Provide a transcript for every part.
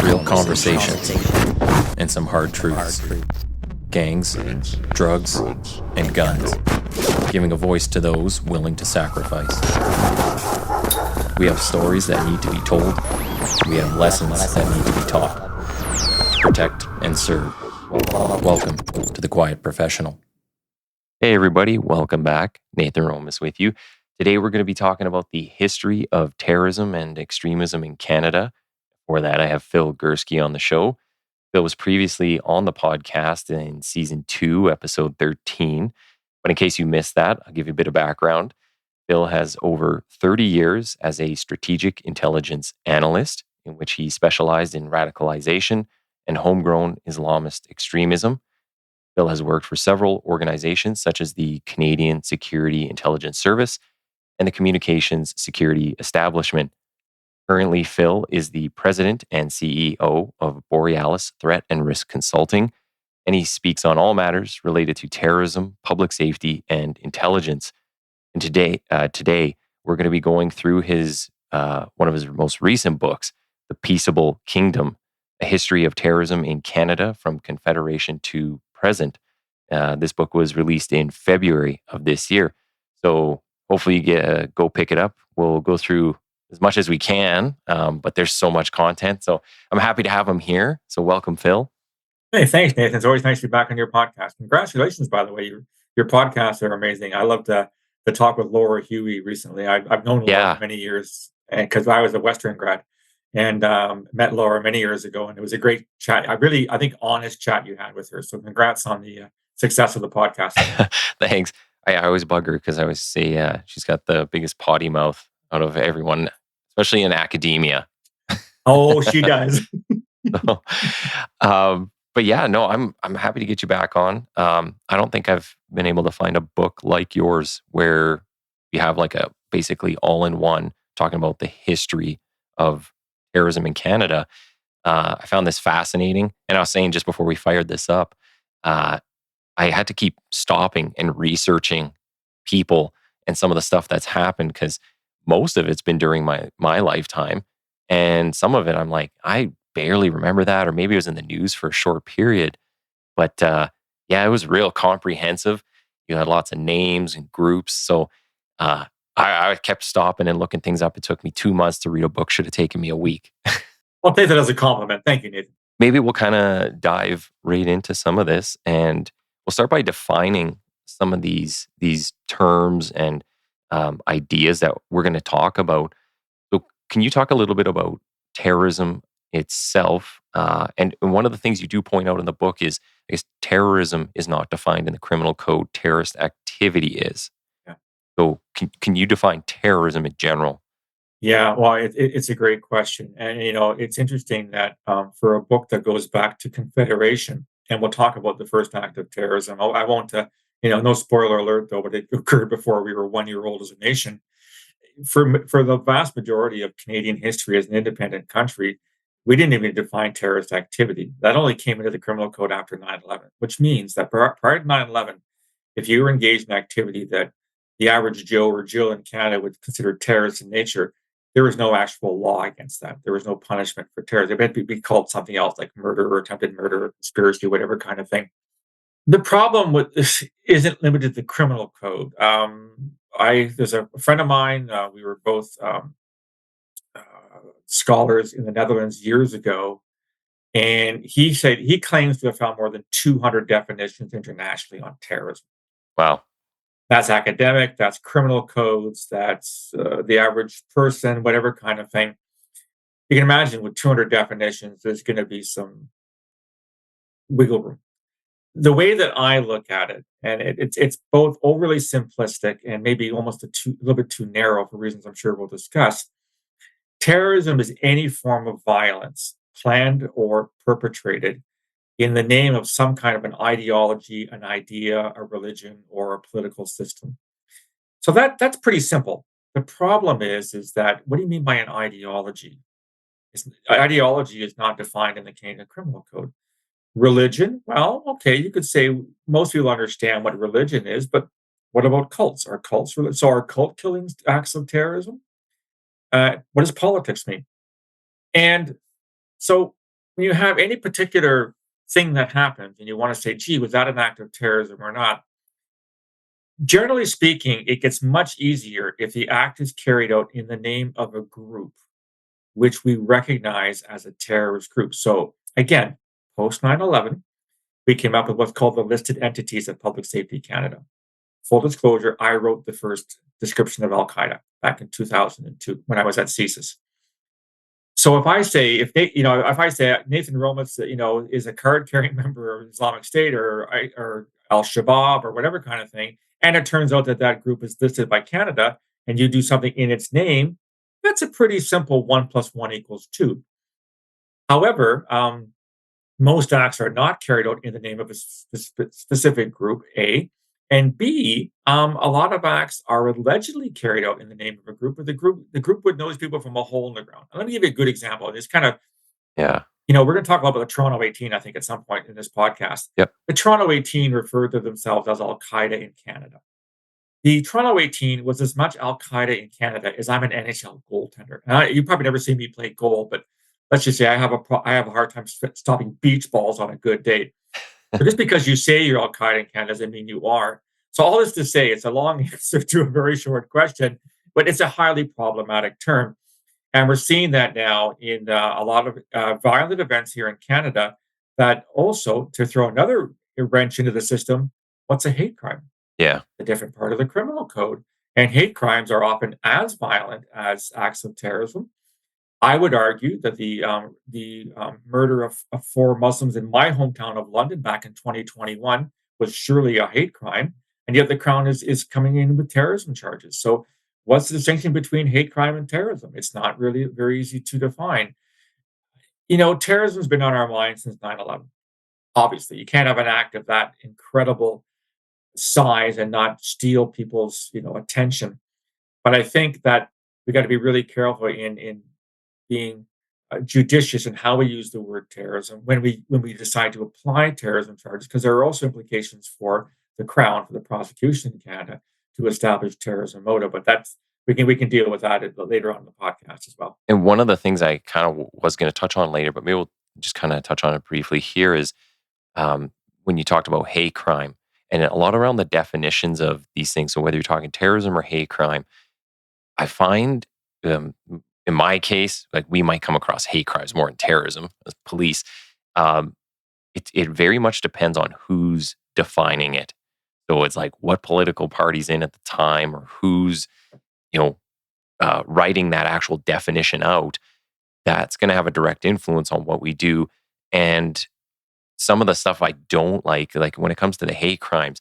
real conversations, and some hard truths. Gangs, drugs, and guns. Giving a voice to those willing to sacrifice. We have stories that need to be told. We have lessons that need to be taught. Protect and serve. Welcome to The Quiet Professional. Hey everybody, welcome back. Nathan Romas with you. Today we're going to be talking about the history of terrorism and extremism in Canada. For that, I have Phil Gurski on the show. Phil was previously on the podcast in Season 2, Episode 13. But in case you missed that, I'll give you a bit of background. Phil has over 30 years as a strategic intelligence analyst, in which he specialized in radicalization and homegrown Islamist extremism. Phil has worked for several organizations such as the Canadian Security Intelligence Service and the Communications Security Establishment. Currently, Phil is the president and CEO of Borealis Threat and Risk Consulting, and he speaks on all matters related to terrorism, public safety, and intelligence. And today we're going to be going through his one of his most recent books, The Peaceable Kingdom, A History of Terrorism in Canada from Confederation to Present. This book was released in February of this year. So hopefully you go pick it up. We'll go through as much as we can, but there's so much content. So I'm happy to have him here. So welcome, Phil. Hey, thanks, Nathan. It's always nice to be back on your podcast. Congratulations, by the way. Your podcasts are amazing. I loved the talk with Laura Huey recently. I've known Laura for many years because I was a Western grad and met Laura many years ago, and it was a great chat. I think, honest chat you had with her. So congrats on the success of the podcast. Thanks. I always bug her because I always say she's got the biggest potty mouth out of everyone, especially in academia. Oh, she does. But yeah, no, I'm happy to get you back on. I don't think I've been able to find a book like yours where you have like a basically all-in-one talking about the history of terrorism in Canada. I found this fascinating, and I was saying just before we fired this up, I had to keep stopping and researching people and some of the stuff that's happened because most of it's been during my lifetime, and some of it I'm like, I barely remember that, or maybe it was in the news for a short period. But yeah, it was real comprehensive. You had lots of names and groups. So I kept stopping and looking things up. It took me 2 months to read a book. Should have taken me a week. I'll take that as a compliment. Thank you, Nathan. Maybe we'll kind of dive right into some of this, and we'll start by defining some of these terms and ideas that we're going to talk about. So can you talk a little bit about terrorism itself? And one of the things you do point out in the book is, I guess, terrorism is not defined in the criminal code. Terrorist activity is. Yeah. So can you define terrorism in general? Yeah, well, it's a great question. And, it's interesting that for a book that goes back to Confederation, and we'll talk about the first act of terrorism. I won't, no spoiler alert, though, but it occurred before we were 1 year old as a nation. For the vast majority of Canadian history as an independent country, we didn't even define terrorist activity. That only came into the criminal code after 9/11, which means that prior to 9/11, if you were engaged in activity that the average Joe or Jill in Canada would consider terrorist in nature, there was no actual law against that. There was no punishment for terrorism. It would be called something else like murder or attempted murder, conspiracy, whatever kind of thing. The problem with this isn't limited to the criminal code. There's a friend of mine, we were both scholars in the Netherlands years ago, and he said he claims to have found more than 200 definitions internationally on terrorism. Wow. That's academic, that's criminal codes, that's the average person, whatever kind of thing. You can imagine with 200 definitions, there's going to be some wiggle room. The way that I look at it, and it's both overly simplistic and maybe almost a little bit too narrow for reasons I'm sure we'll discuss. Terrorism is any form of violence, planned or perpetrated, in the name of some kind of an ideology, an idea, a religion, or a political system. So that's pretty simple. The problem is that, what do you mean by an ideology? Ideology is not defined in the Canadian Criminal Code. Religion, well, okay, you could say most people understand what religion is, but what about cults? Are cult killings acts of terrorism? What does politics mean? And So when you have any particular thing that happens and you want to say, gee, was that an act of terrorism or not? Generally speaking, it gets much easier if the act is carried out in the name of a group, which we recognize as a terrorist group. So again, post 9/11, we came up with what's called the listed entities of Public Safety Canada. Full disclosure, I wrote the first description of Al Qaeda back in 2002 when I was at CSIS. So if I say Nathan Romas, is a card-carrying member of Islamic State or Al Shabaab or whatever kind of thing, and it turns out that that group is listed by Canada, and you do something in its name, that's a pretty simple 1+1 = 2. However, most acts are not carried out in the name of a specific group, A. And B, a lot of acts are allegedly carried out in the name of a group, but the group would know these people from a hole in the ground. And let me give you a good example. It's kind of, Yeah. we're going to talk about the Toronto 18, I think, at some point in this podcast. Yep. The Toronto 18 referred to themselves as Al Qaeda in Canada. The Toronto 18 was as much Al Qaeda in Canada as I'm an NHL goaltender. You probably never seen me play goal, but let's just say I have a hard time stopping beach balls on a good day. So just because you say you're Al Qaeda in Canada doesn't mean you are. So all this to say, it's a long answer to a very short question, but it's a highly problematic term. And we're seeing that now in a lot of violent events here in Canada. That also, to throw another wrench into the system, what's a hate crime? Yeah. A different part of the criminal code. And hate crimes are often as violent as acts of terrorism. I would argue that the murder of 4 Muslims in my hometown of London back in 2021 was surely a hate crime, and yet the Crown is coming in with terrorism charges. So, what's the distinction between hate crime and terrorism? It's not really very easy to define. Terrorism's been on our minds since 9/11. Obviously, you can't have an act of that incredible size and not steal people's attention. But I think that we got to be really careful in being judicious in how we use the word terrorism when we decide to apply terrorism charges, because there are also implications for the Crown, for the prosecution in Canada, to establish terrorism motive. But we can deal with that later on in the podcast as well. And one of the things I kind of was going to touch on later, but maybe we'll just kind of touch on it briefly here is when you talked about hate crime and a lot around the definitions of these things. So whether you're talking terrorism or hate crime, I find in my case, like we might come across hate crimes more than terrorism as police. It very much depends on who's defining it. So it's like what political party's in at the time or who's, writing that actual definition out. That's going to have a direct influence on what we do. And some of the stuff I don't like when it comes to the hate crimes,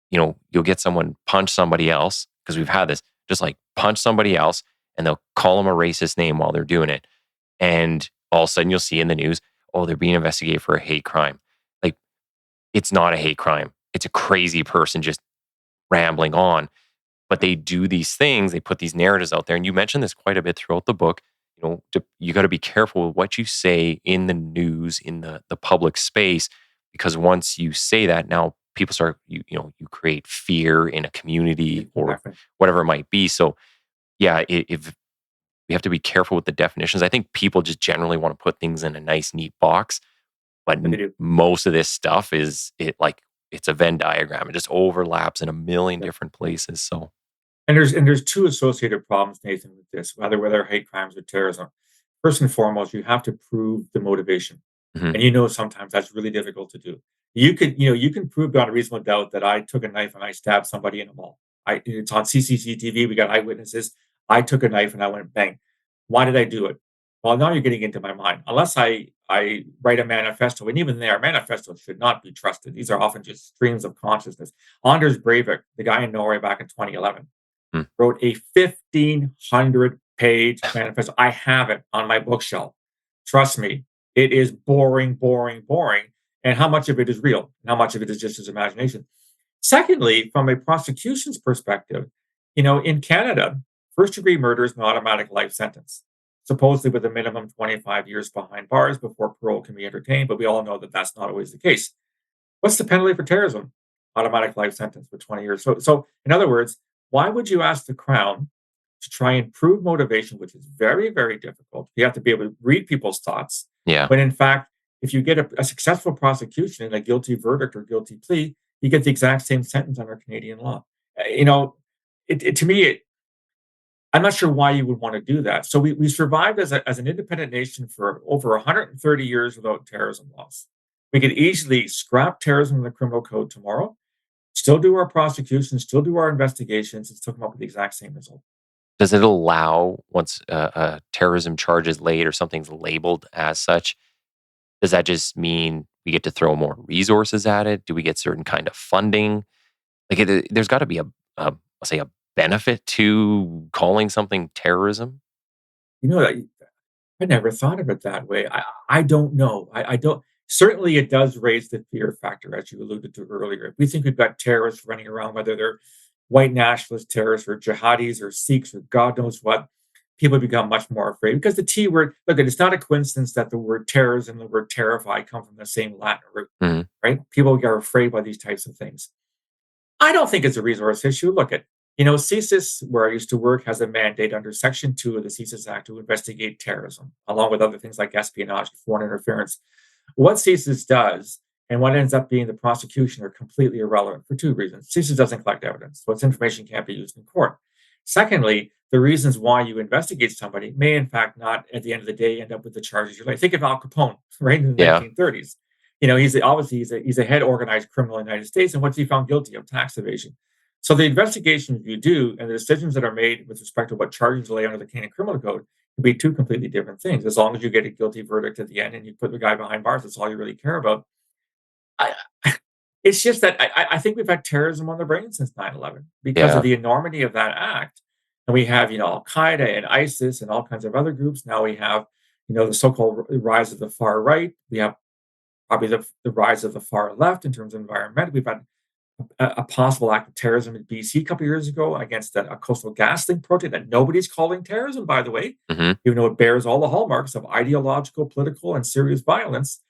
you'll get someone punch somebody else, because we've had this, just like punch somebody else and they'll call them a racist name while they're doing it. And all of a sudden you'll see in the news, oh, they're being investigated for a hate crime. Like, it's not a hate crime. It's a crazy person just rambling on. But they do these things, they put these narratives out there. And you mentioned this quite a bit throughout the book. You got to be careful with what you say in the news, in the public space, because once you say that, now people start, you create fear in a community or whatever it might be. So yeah, if we have to be careful with the definitions. I think people just generally want to put things in a nice, neat box, but most of this stuff it's a Venn diagram. It just overlaps in a million different places. So, and there's 2 associated problems, Nathan, with this, whether hate crimes or terrorism. First and foremost, you have to prove the motivation, and sometimes that's really difficult to do. You can prove beyond a reasonable doubt that I took a knife and I stabbed somebody in a mall. It's on CCTV. We got eyewitnesses. I took a knife and I went bang. Why did I do it? Well, now you're getting into my mind. Unless I write a manifesto, and even there, manifestos should not be trusted. These are often just streams of consciousness. Anders Breivik, the guy in Norway back in 2011, wrote a 1,500-page manifesto. I have it on my bookshelf. Trust me, it is boring, boring, boring. And how much of it is real? And how much of it is just his imagination? Secondly, from a prosecution's perspective, in Canada, first-degree murder is an automatic life sentence, supposedly with a minimum 25 years behind bars before parole can be entertained, but we all know that that's not always the case. What's the penalty for terrorism? Automatic life sentence for 20 years. So in other words, why would you ask the Crown to try and prove motivation, which is very, very difficult? You have to be able to read people's thoughts. Yeah. When in fact, if you get a successful prosecution and a guilty verdict or guilty plea, you get the exact same sentence under Canadian law. You know, to me, I'm not sure why you would want to do that. So we survived as an independent nation for over 130 years without terrorism laws. We could easily scrap terrorism in the criminal code tomorrow, still do our prosecutions, still do our investigations, and still come up with the exact same result. Does it allow once a terrorism charge is laid or something's labeled as such, does that just mean we get to throw more resources at it? Do we get certain kind of funding? Like, there's got to be let's say, a benefit to calling something terrorism. You know, I never thought of it that way. I don't know. I don't. Certainly, it does raise the fear factor, as you alluded to earlier. If we think we've got terrorists running around, whether they're white nationalist terrorists or jihadis or Sikhs or God knows what, people become much more afraid because the T word. Look, it's not a coincidence that the word terrorism and the word terrify come from the same Latin root, Mhm. right? People are afraid by these types of things. I don't think it's a resource issue. Look at, CSIS, where I used to work, has a mandate under Section 2 of the CSIS Act to investigate terrorism, along with other things like espionage and foreign interference. What CSIS does and what ends up being the prosecution are completely irrelevant for two reasons. CSIS doesn't collect evidence, so its information can't be used in court. Secondly, the reasons why you investigate somebody may, in fact, not at the end of the day end up with the charges you're like. Think of Al Capone, right, in the Yeah. 1930s. He's a head organized criminal in the United States, and what's he found guilty of? Tax evasion. So the investigations you do and the decisions that are made with respect to what charges lay under the Canadian Criminal Code can be two completely different things. As long as you get a guilty verdict at the end and you put the guy behind bars, that's all you really care about. I, it's just that I think we've had terrorism on the brain since 9/11 because of Yeah. the enormity of that act. And we have, Al Qaeda and ISIS and all kinds of other groups. Now we have, the so-called rise of the far right. We have probably the rise of the far left in terms of environment. We've had a possible act of terrorism in BC a couple of years ago against a coastal GasLink project that nobody's calling terrorism, by the way, Hmm. even though it bears all the hallmarks of ideological, political, and serious violence.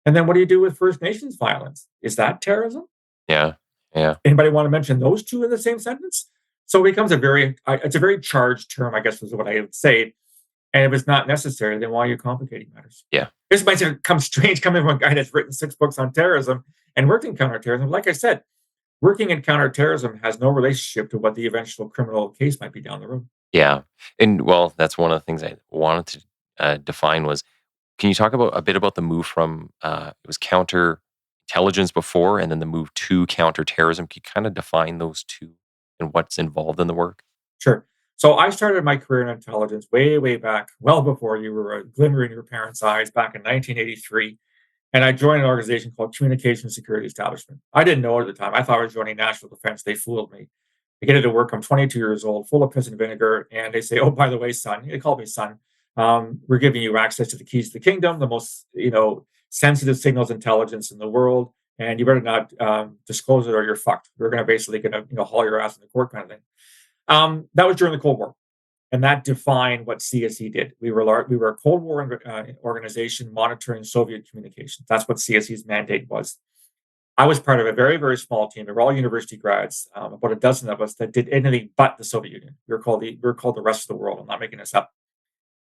And then what do you do with First Nations violence? Is that terrorism? Yeah. Yeah. Anybody want to mention those two in the same sentence? So it becomes it's a very charged term, I guess is what I would say. And if it's not necessary, then why are you complicating matters? Yeah. This might come strange coming from a guy that's written 6 books on terrorism and worked in counterterrorism. Like I said, working in counterterrorism has no relationship to what the eventual criminal case might be down the road. Yeah. And well, that's one of the things I wanted to define was, can you talk a bit about the move from it was counterintelligence before, and then the move to counterterrorism? Can you kind of define those two and what's involved in the work? Sure. So I started my career in intelligence way, way back, well before you were a glimmer in your parents' eyes, back in 1983. And I joined an organization called Communication Security Establishment. I didn't know it at the time. I thought I was joining national defense. They fooled me. I get into work. I'm 22 years old, full of piss and vinegar. And they say, "Oh, by the way, son," they called me son. We're giving you access to the keys to the kingdom, the most, sensitive signals intelligence in the world. And you better not disclose it or you're fucked. We're going to basically haul your ass in the court kind of thing. That was during the Cold War. And that defined what CSE did. We were a Cold War organization monitoring Soviet communications. That's what CSE's mandate was. I was part of a very, very small team. They were all university grads, about a dozen of us that did anything but the Soviet Union. We were called the rest of the world. I'm not making this up.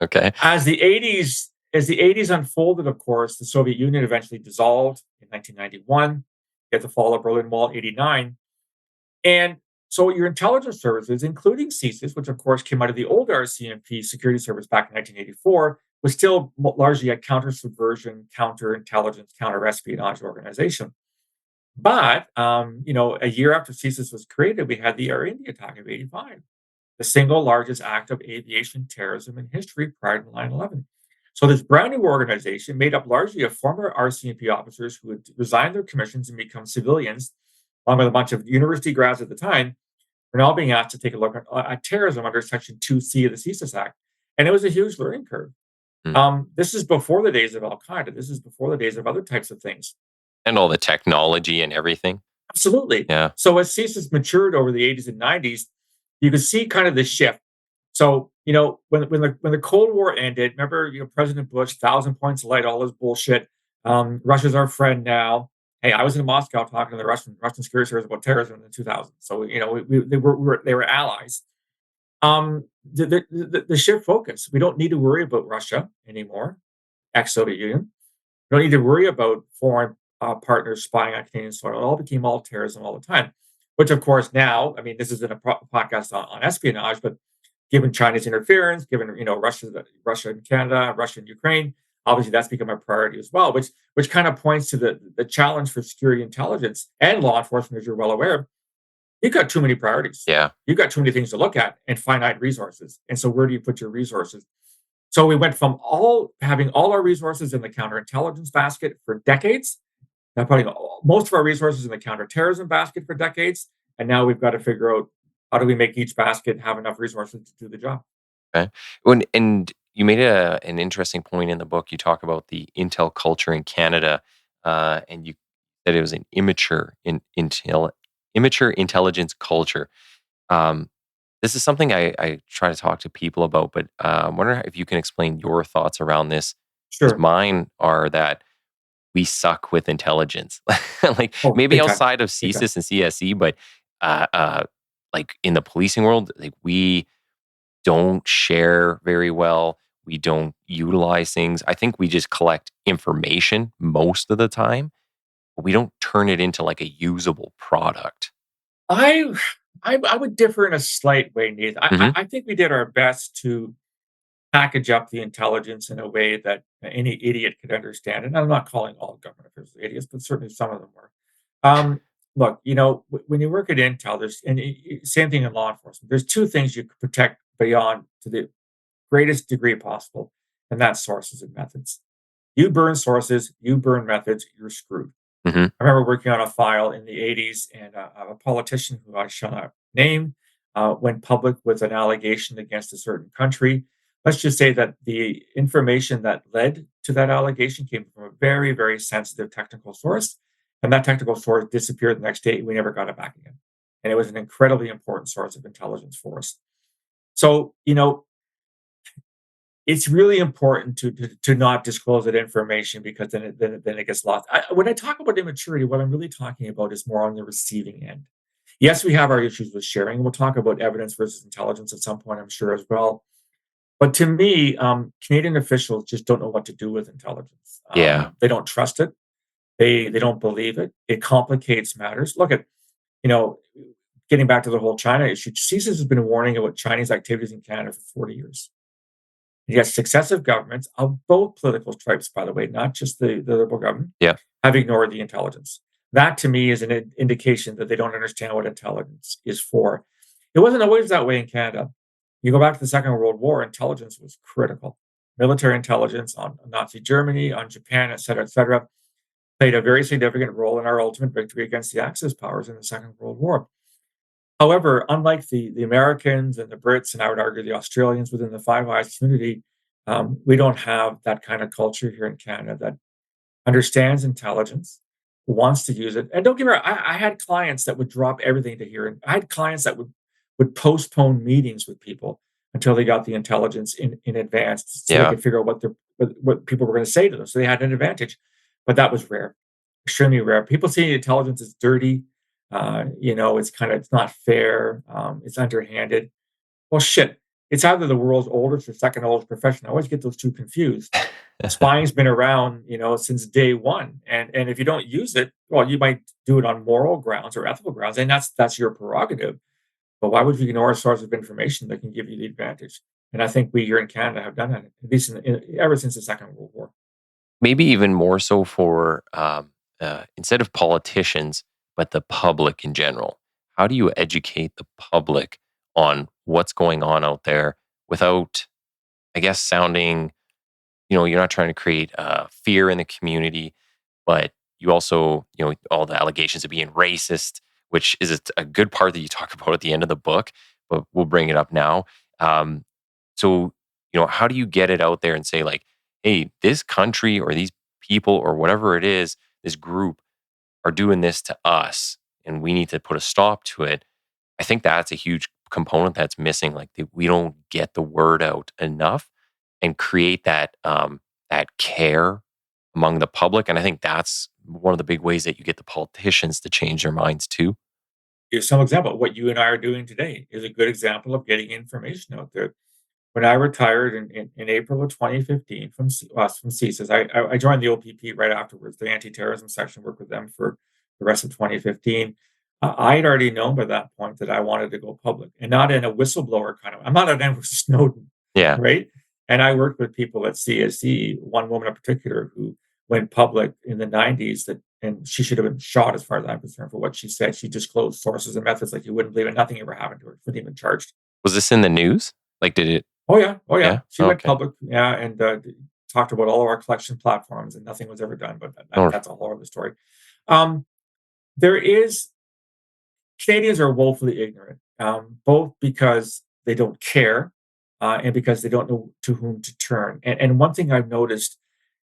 Okay. As the 80s unfolded, of course, the Soviet Union eventually dissolved in 1991. You had the fall of Berlin Wall, 89. And so your intelligence services, including CSIS, which of course came out of the old RCMP security service back in 1984, was still largely a counter-subversion, counterintelligence, counter-espionage organization. But, a year after CSIS was created, we had the Air India attack of 85, the single largest act of aviation terrorism in history prior to 9/11. So this brand new organization, made up largely of former RCMP officers who had resigned their commissions and become civilians, along with a bunch of university grads at the time, were now being asked to take a look at terrorism under Section 2C of the CSIS Act. And it was a huge learning curve. Mm. This is before the days of Al Qaeda. This is before the days of other types of things. And all the technology and everything. Absolutely. Yeah. So as CSIS matured over the 80s and 90s, you could see kind of the shift. So, when the Cold War ended, remember, President Bush, 1,000 points of light, all this bullshit. Russia's our friend now. Hey, I was in Moscow talking to the Russian security service about terrorism in the 2000s. So, they were allies. The shift focus. We don't need to worry about Russia anymore. ex-Soviet Union. You don't need to worry about foreign partners spying on Canadian soil. It all became all terrorism all the time, which of course now, I mean, this isn't a podcast on espionage, but given China's interference, given Russia and Canada, Russia and Ukraine, obviously that's become a priority as well, which kind of points to the challenge for security intelligence and law enforcement, as you're well aware. You've got too many priorities. Yeah. You've got too many things to look at and finite resources. And so where do you put your resources? So we went from having all our resources in the counterintelligence basket for decades, now putting most of our resources in the counterterrorism basket for decades, and now we've got to figure out how do we make each basket have enough resources to do the job. Okay. And you made an interesting point in the book. You talk about the intel culture in Canada, and you said it was an immature intelligence culture. This is something I try to talk to people about, but I'm wondering if you can explain your thoughts around this. 'Cause Sure. mine are that we suck with intelligence. Like Oh, maybe big time. outside of Big time. CSIS and CSE, but uh, uh, like in the policing world, like we don't share very well. We don't utilize things. I think we just collect information most of the time, but we don't turn it into like a usable product. I I would differ in a slight way, Nathan. Hmm. I think we did our best to package up the intelligence in a way that any idiot could understand. And I'm not calling all government officials idiots, but certainly some of them were. Um, Look, when you work at Intel, same thing in law enforcement. There's two things you could protect beyond to the greatest degree possible, and that's sources and methods. You burn sources, you burn methods, you're screwed. Hmm. I remember working on a file in the 80s, and a politician who I shall not name went public with an allegation against a certain country. Let's just say that the information that led to that allegation came from a very, very sensitive technical source. And that technical source disappeared the next day. We never got it back again. And it was an incredibly important source of intelligence for us. So, it's really important to not disclose that information because then it gets lost. When I talk about immaturity, what I'm really talking about is more on the receiving end. Yes, we have our issues with sharing. We'll talk about evidence versus intelligence at some point, I'm sure as well. But to me, Canadian officials just don't know what to do with intelligence. Yeah. They don't trust it. They don't believe it. It complicates matters. Look at you know, getting back to the whole China issue. CSIS has been warning about Chinese activities in Canada for 40 years. You got successive governments of both political stripes, by the way, not just the Liberal government, Yeah. have ignored the intelligence. That to me is an indication that they don't understand what intelligence is for. It wasn't always that way in Canada. You go back to the Second World War, intelligence was critical. Military intelligence on Nazi Germany, on Japan, et cetera, played a very significant role in our ultimate victory against the Axis powers in the Second World War. However, unlike the Americans and the Brits, and I would argue the Australians within the Five Eyes community, we don't have that kind of culture here in Canada that understands intelligence, wants to use it. And don't get me wrong, I had clients that would drop everything to hear. And I had clients that would postpone meetings with people until they got the intelligence in advance so they Yeah. could figure out what people were going to say to them. So they had an advantage. But that was rare, extremely rare. People see intelligence as dirty. It's not fair. It's underhanded. Well, shit. It's either the world's oldest or second oldest profession. I always get those two confused. Spying's been around, since day one. And if you don't use it, well, you might do it on moral grounds or ethical grounds, and that's your prerogative. But why would you ignore a source of information that can give you the advantage? And I think we here in Canada have done that, at least ever since the Second World War. Maybe even more so for instead of politicians, but the public in general. How do you educate the public on what's going on out there without, I guess, sounding, you're not trying to create fear in the community, but you also, all the allegations of being racist, which is a good part that you talk about at the end of the book, but we'll bring it up now. Um, so, how do you get it out there and say, like, hey, this country or these people or whatever it is, this group are doing this to us and we need to put a stop to it? I think that's a huge component that's missing. Like, we don't get the word out enough and create that care among the public. And I think that's one of the big ways that you get the politicians to change their minds too. Here's some example. What you and I are doing today is a good example of getting information out there. when I retired in April of 2015 from CSIS, I joined the OPP right afterwards, the anti-terrorism section, worked with them for the rest of 2015. I had already known by that point that I wanted to go public, and not in a whistleblower kind of. I'm not an Edward Snowden, Yeah. right? And I worked with people at CSE, one woman in particular who went public in the 90s and she should have been shot as far as I'm concerned for what she said. She disclosed sources and methods like you wouldn't believe it. Nothing ever happened to her. She wasn't even charged. Was this in the news? Like, did it? Oh yeah. Yeah? She went Okay. public, yeah, and talked about all of our collection platforms, and nothing was ever done. But Oh, that's a whole other story. Um, there is Canadians are woefully ignorant, both because they don't care and because they don't know to whom to turn. And one thing I've noticed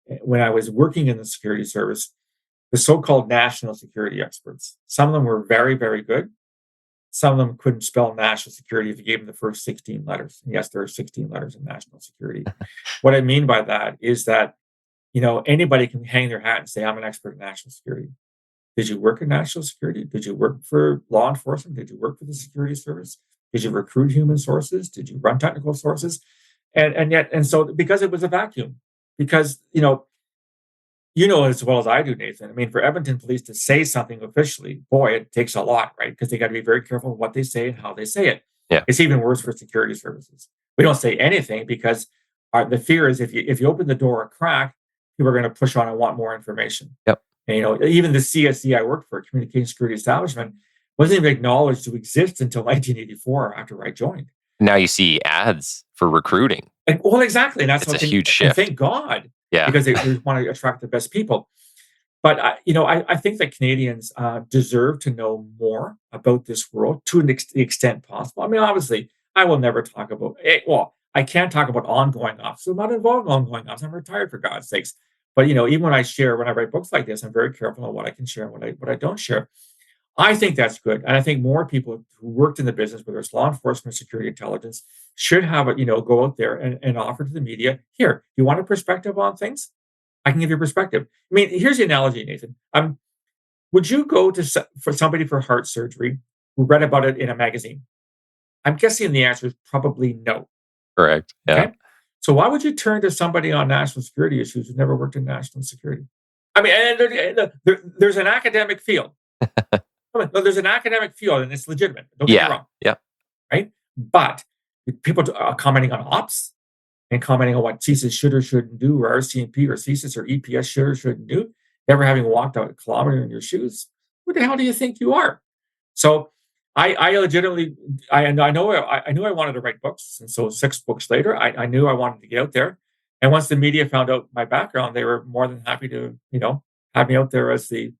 when I was working in the security service, the so-called national security experts, some of them were very, very good. Some of them couldn't spell national security if you gave them the first 16 letters. And yes, there are 16 letters in national security. What I mean by that is that, anybody can hang their hat and say, I'm an expert in national security. Did you work in national security? Did you work for law enforcement? Did you work for the security service? Did you recruit human sources? Did you run technical sources? And so because it was a vacuum, because as well as I do, Nathan. I mean, for Edmonton police to say something officially, boy, it takes a lot, right? Because they got to be very careful what they say and how they say it. Yeah. It's even worse for security services. We don't say anything because the fear is if you open the door a crack, people are going to push on and want more information. Yep. And, even the CSE I worked for, Communication Security Establishment, wasn't even acknowledged to exist until 1984 after I joined. Now you see ads for recruiting. Well, exactly. And that's It's a huge shift. Thank God. Yeah. Because they want to attract the best people. But, I think that Canadians deserve to know more about this world to the extent possible. I mean, obviously, I will never talk about I can't talk about ongoing ops. I'm not involved in ongoing ops. I'm retired, for God's sakes. But, even when I write books like this, I'm very careful on what I can share and what I don't share. I think that's good. And I think more people who worked in the business, whether it's law enforcement, security intelligence, should have go out there and offer to the media, here, you want a perspective on things? I can give you a perspective. I mean, here's the analogy, Nathan. Would you go for somebody for heart surgery who read about it in a magazine? I'm guessing the answer is probably no. Correct. Yeah. Okay? So why would you turn to somebody on national security issues who never worked in national security? I mean, and there's an academic field. No, there's an academic field, and it's legitimate. Don't get me wrong. Yeah. Right? But people are commenting on ops and commenting on what CSIS should or shouldn't do, or RCMP or CSIS or EPS should or shouldn't do, never having walked out a kilometer in your shoes. Who the hell do you think you are? So I legitimately, I knew I wanted to write books. And so 6 books later, I knew I wanted to get out there. And once the media found out my background, they were more than happy to, have me out there as the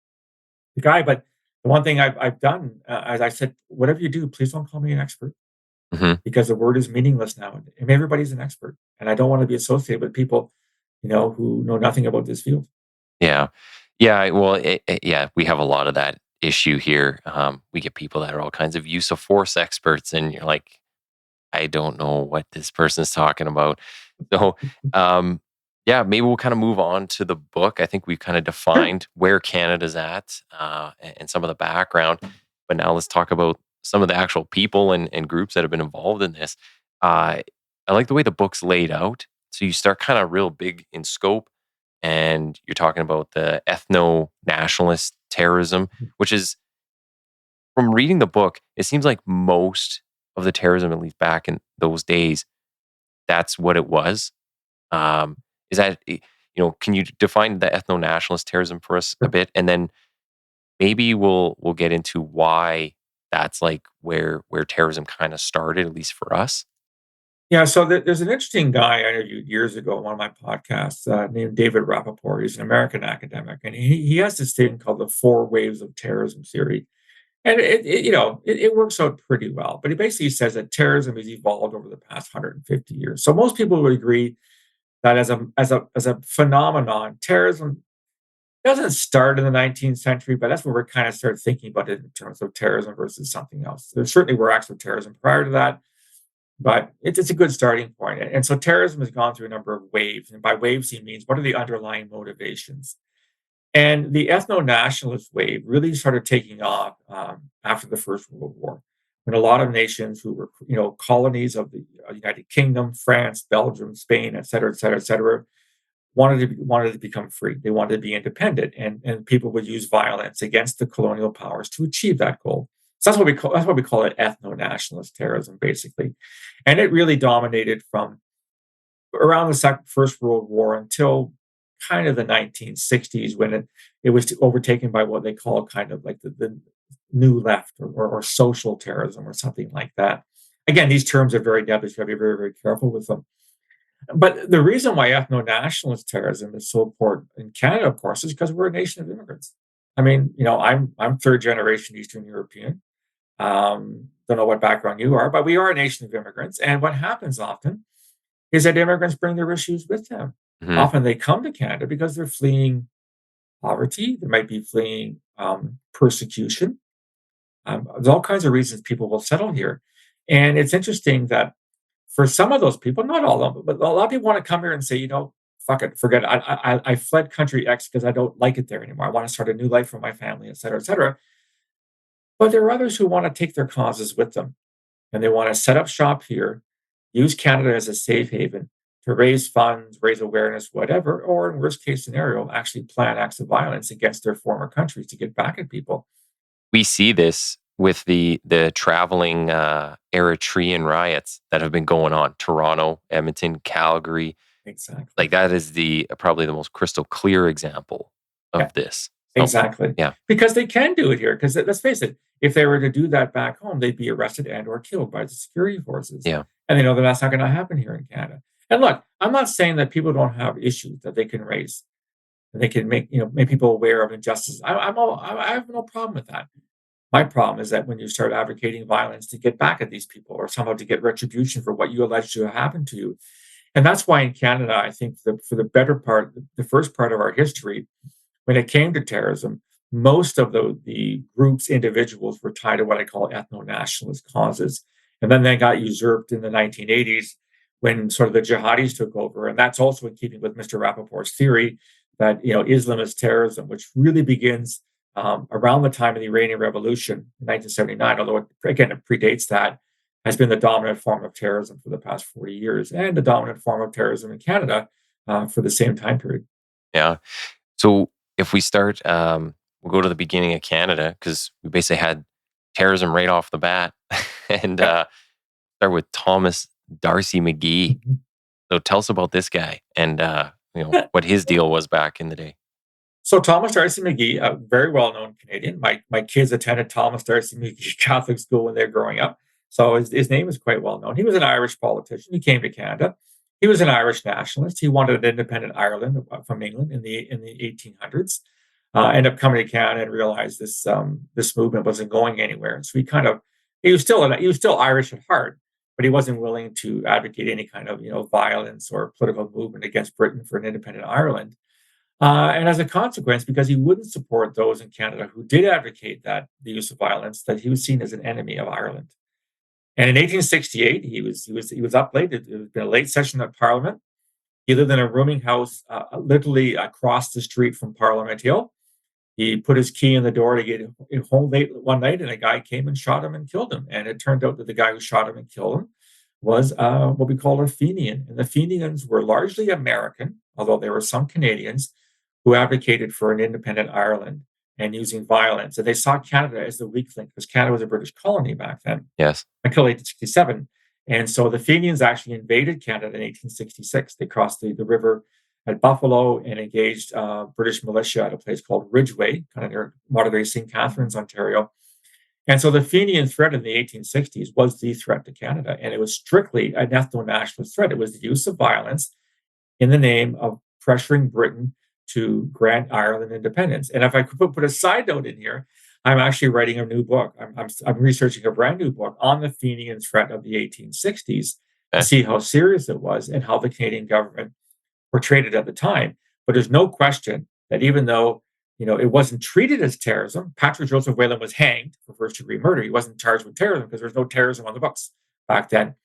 guy. But the one thing I've done, as I said, whatever you do, please don't call me an expert. Mm-hmm. Because the word is meaningless now. I mean, everybody's an expert. And I don't want to be associated with people, who know nothing about this field. Yeah. Yeah. Well, we have a lot of that issue here. We get people that are all kinds of use of force experts, and you're like, I don't know what this person's talking about. So, maybe we'll kind of move on to the book. I think we've kind of defined where Canada's at and some of the background. But now let's talk about some of the actual people and groups that have been involved in this. I like the way the book's laid out. So you start kind of real big in scope, and you're talking about the ethno-nationalist terrorism, which is, from reading the book, it seems like most of the terrorism, at least back in those days, that's what it was. Is that, can you define the ethno-nationalist terrorism for us a bit? And then maybe we'll get into why that's like where terrorism kind of started, at least for us. Yeah, so there's an interesting guy I interviewed years ago on one of my podcasts named David Rappaport. He's an American academic, and he has this thing called the 4 waves of terrorism theory. And it works out pretty well. But he basically says that terrorism has evolved over the past 150 years. So most people would agree that as a phenomenon, terrorism doesn't start in the 19th century, but that's where we kind of started thinking about it in terms of terrorism versus something else. There certainly were acts of terrorism prior to that, but it's a good starting point. And so terrorism has gone through a number of waves. And by waves, he means what are the underlying motivations? And the ethno-nationalist wave really started taking off after the First World War. when a lot of nations who were, colonies of the United Kingdom, France, Belgium, Spain, et cetera, et cetera, et cetera, wanted to become free. They wanted to be independent, and people would use violence against the colonial powers to achieve that goal. So that's what we call it, ethno-nationalist terrorism, basically. And it really dominated from around the First World War until kind of the 1960s, when it was overtaken by what they call kind of like the new left, or social terrorism, or something like that. Again, these terms are very deadly, so you have to be very, very careful with them. But the reason why ethno-nationalist terrorism is so important in Canada, of course, is because we're a nation of immigrants. I mean, I'm third generation Eastern European. Don't know what background you are, but we are a nation of immigrants. And what happens often is that immigrants bring their issues with them. Mhm. Often they come to Canada because they're fleeing poverty. They might be fleeing persecution. There's all kinds of reasons people will settle here. And it's interesting that for some of those people, not all of them, but a lot of people want to come here and say, fuck it, forget it. I fled country X because I don't like it there anymore. I want to start a new life for my family, et cetera, et cetera. But there are others who want to take their causes with them, and they want to set up shop here, use Canada as a safe haven to raise funds, raise awareness, whatever, or in worst case scenario, actually plan acts of violence against their former countries to get back at people. We see this with the traveling Eritrean riots that have been going on. Toronto, Edmonton, Calgary. Exactly. Like, that is probably the most crystal clear example of this. So, exactly. yeah. Because they can do it here. Because let's face it, if they were to do that back home, they'd be arrested and or killed by the security forces. Yeah. And they know that that's not going to happen here in Canada. And look, I'm not saying that people don't have issues that they can raise, and they can make people aware of injustice. I have no problem with that. My problem is that when you start advocating violence to get back at these people, or somehow to get retribution for what you allege to have happened to you. And that's why in Canada, I think for the better part, the first part of our history, when it came to terrorism, most of the groups, individuals, were tied to what I call ethno-nationalist causes. And then they got usurped in the 1980s when sort of the jihadis took over. And that's also in keeping with Mr. Rappaport's theory that, Islamist terrorism, which really begins around the time of the Iranian Revolution in 1979, although it predates that, has been the dominant form of terrorism for the past 40 years, and the dominant form of terrorism in Canada for the same time period. Yeah. So if we start, we'll go to the beginning of Canada, because we basically had terrorism right off the bat, and start with Thomas Darcy McGee. Mhm. So tell us about this guy and what his deal was back in the day. So Thomas Darcy McGee, a very well-known Canadian. My kids attended Thomas Darcy McGee Catholic School when they were growing up. So his name is quite well known. He was an Irish politician. He came to Canada. He was an Irish nationalist. He wanted an independent Ireland from England in the 1800s. Ended up coming to Canada and realized this movement wasn't going anywhere. So he was still Irish at heart, but he wasn't willing to advocate any kind of violence or political movement against Britain for an independent Ireland. And as a consequence, because he wouldn't support those in Canada who did advocate the use of violence, that he was seen as an enemy of Ireland. And in 1868, he was up late. It had been a late session of Parliament. He lived in a rooming house literally across the street from Parliament Hill. He put his key in the door to get home late one night, and a guy came and shot him and killed him. And it turned out that the guy who shot him and killed him was what we call a Fenian. And the Fenians were largely American, although there were some Canadians who advocated for an independent Ireland and using violence. And they saw Canada as the weak link, because Canada was a British colony back then. Yes. Until 1867. And so the Fenians actually invaded Canada in 1866. They crossed the river at Buffalo and engaged British militia at a place called Ridgeway, kind of near modern-day St. Catharines, Ontario. And so the Fenian threat in the 1860s was the threat to Canada. And it was strictly an ethno-nationalist threat. It was the use of violence in the name of pressuring Britain to grant Ireland independence. And if I could put a side note in here, I'm actually writing a new book. I'm researching a brand new book on the Fenian threat of the 1860s to see how serious it was and how the Canadian government portrayed it at the time. But there's no question that even though it wasn't treated as terrorism, Patrick Joseph Whalen was hanged for first-degree murder. He wasn't charged with terrorism because there was no terrorism on the books back then.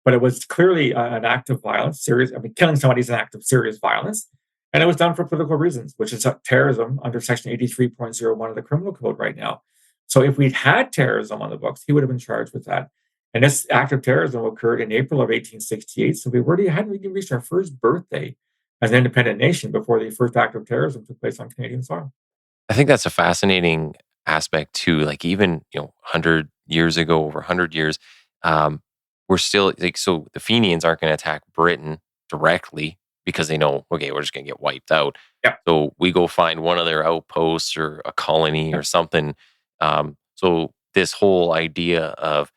But it was clearly an act of violence, killing somebody is an act of serious violence. And it was done for political reasons, which is terrorism under Section 83.01 of the Criminal Code right now. So if we'd had terrorism on the books, he would have been charged with that. And this act of terrorism occurred in April of 1868. So hadn't even reached our first birthday as an independent nation before the first act of terrorism took place on Canadian soil. I think that's a fascinating aspect too. Like even 100 years ago, over 100 years, um, we're still like so the Fenians aren't going to attack Britain directly because they know okay we're just going to get wiped out. Yeah. So we go find one of their outposts or a colony or something. So this whole idea of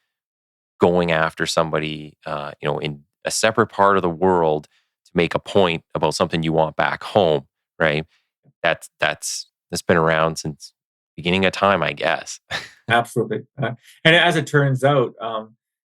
going after somebody, in a separate part of the world to make a point about something you want back home, right? That's been around since beginning of time, I guess. Absolutely. And as it turns out,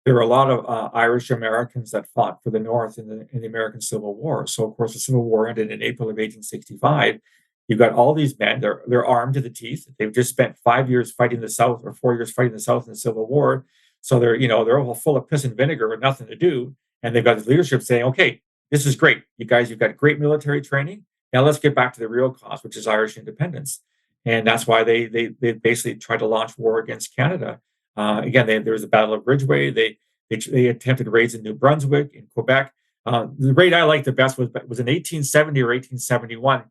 there were a lot of Irish Americans that fought for the North in the American Civil War. So, of course, the Civil War ended in April of 1865. You've got all these men, they're armed to the teeth. They've just spent 5 years fighting the South or 4 years fighting the South in the Civil War. So they're all full of piss and vinegar with nothing to do. And they've got this leadership saying, okay, this is great. You guys, you've got great military training. Now let's get back to the real cause, which is Irish independence. And that's why they basically tried to launch war against Canada. Again, there was the Battle of Ridgeway. They attempted raids in New Brunswick, in Quebec. The raid I liked the best was in 1870 or 1871.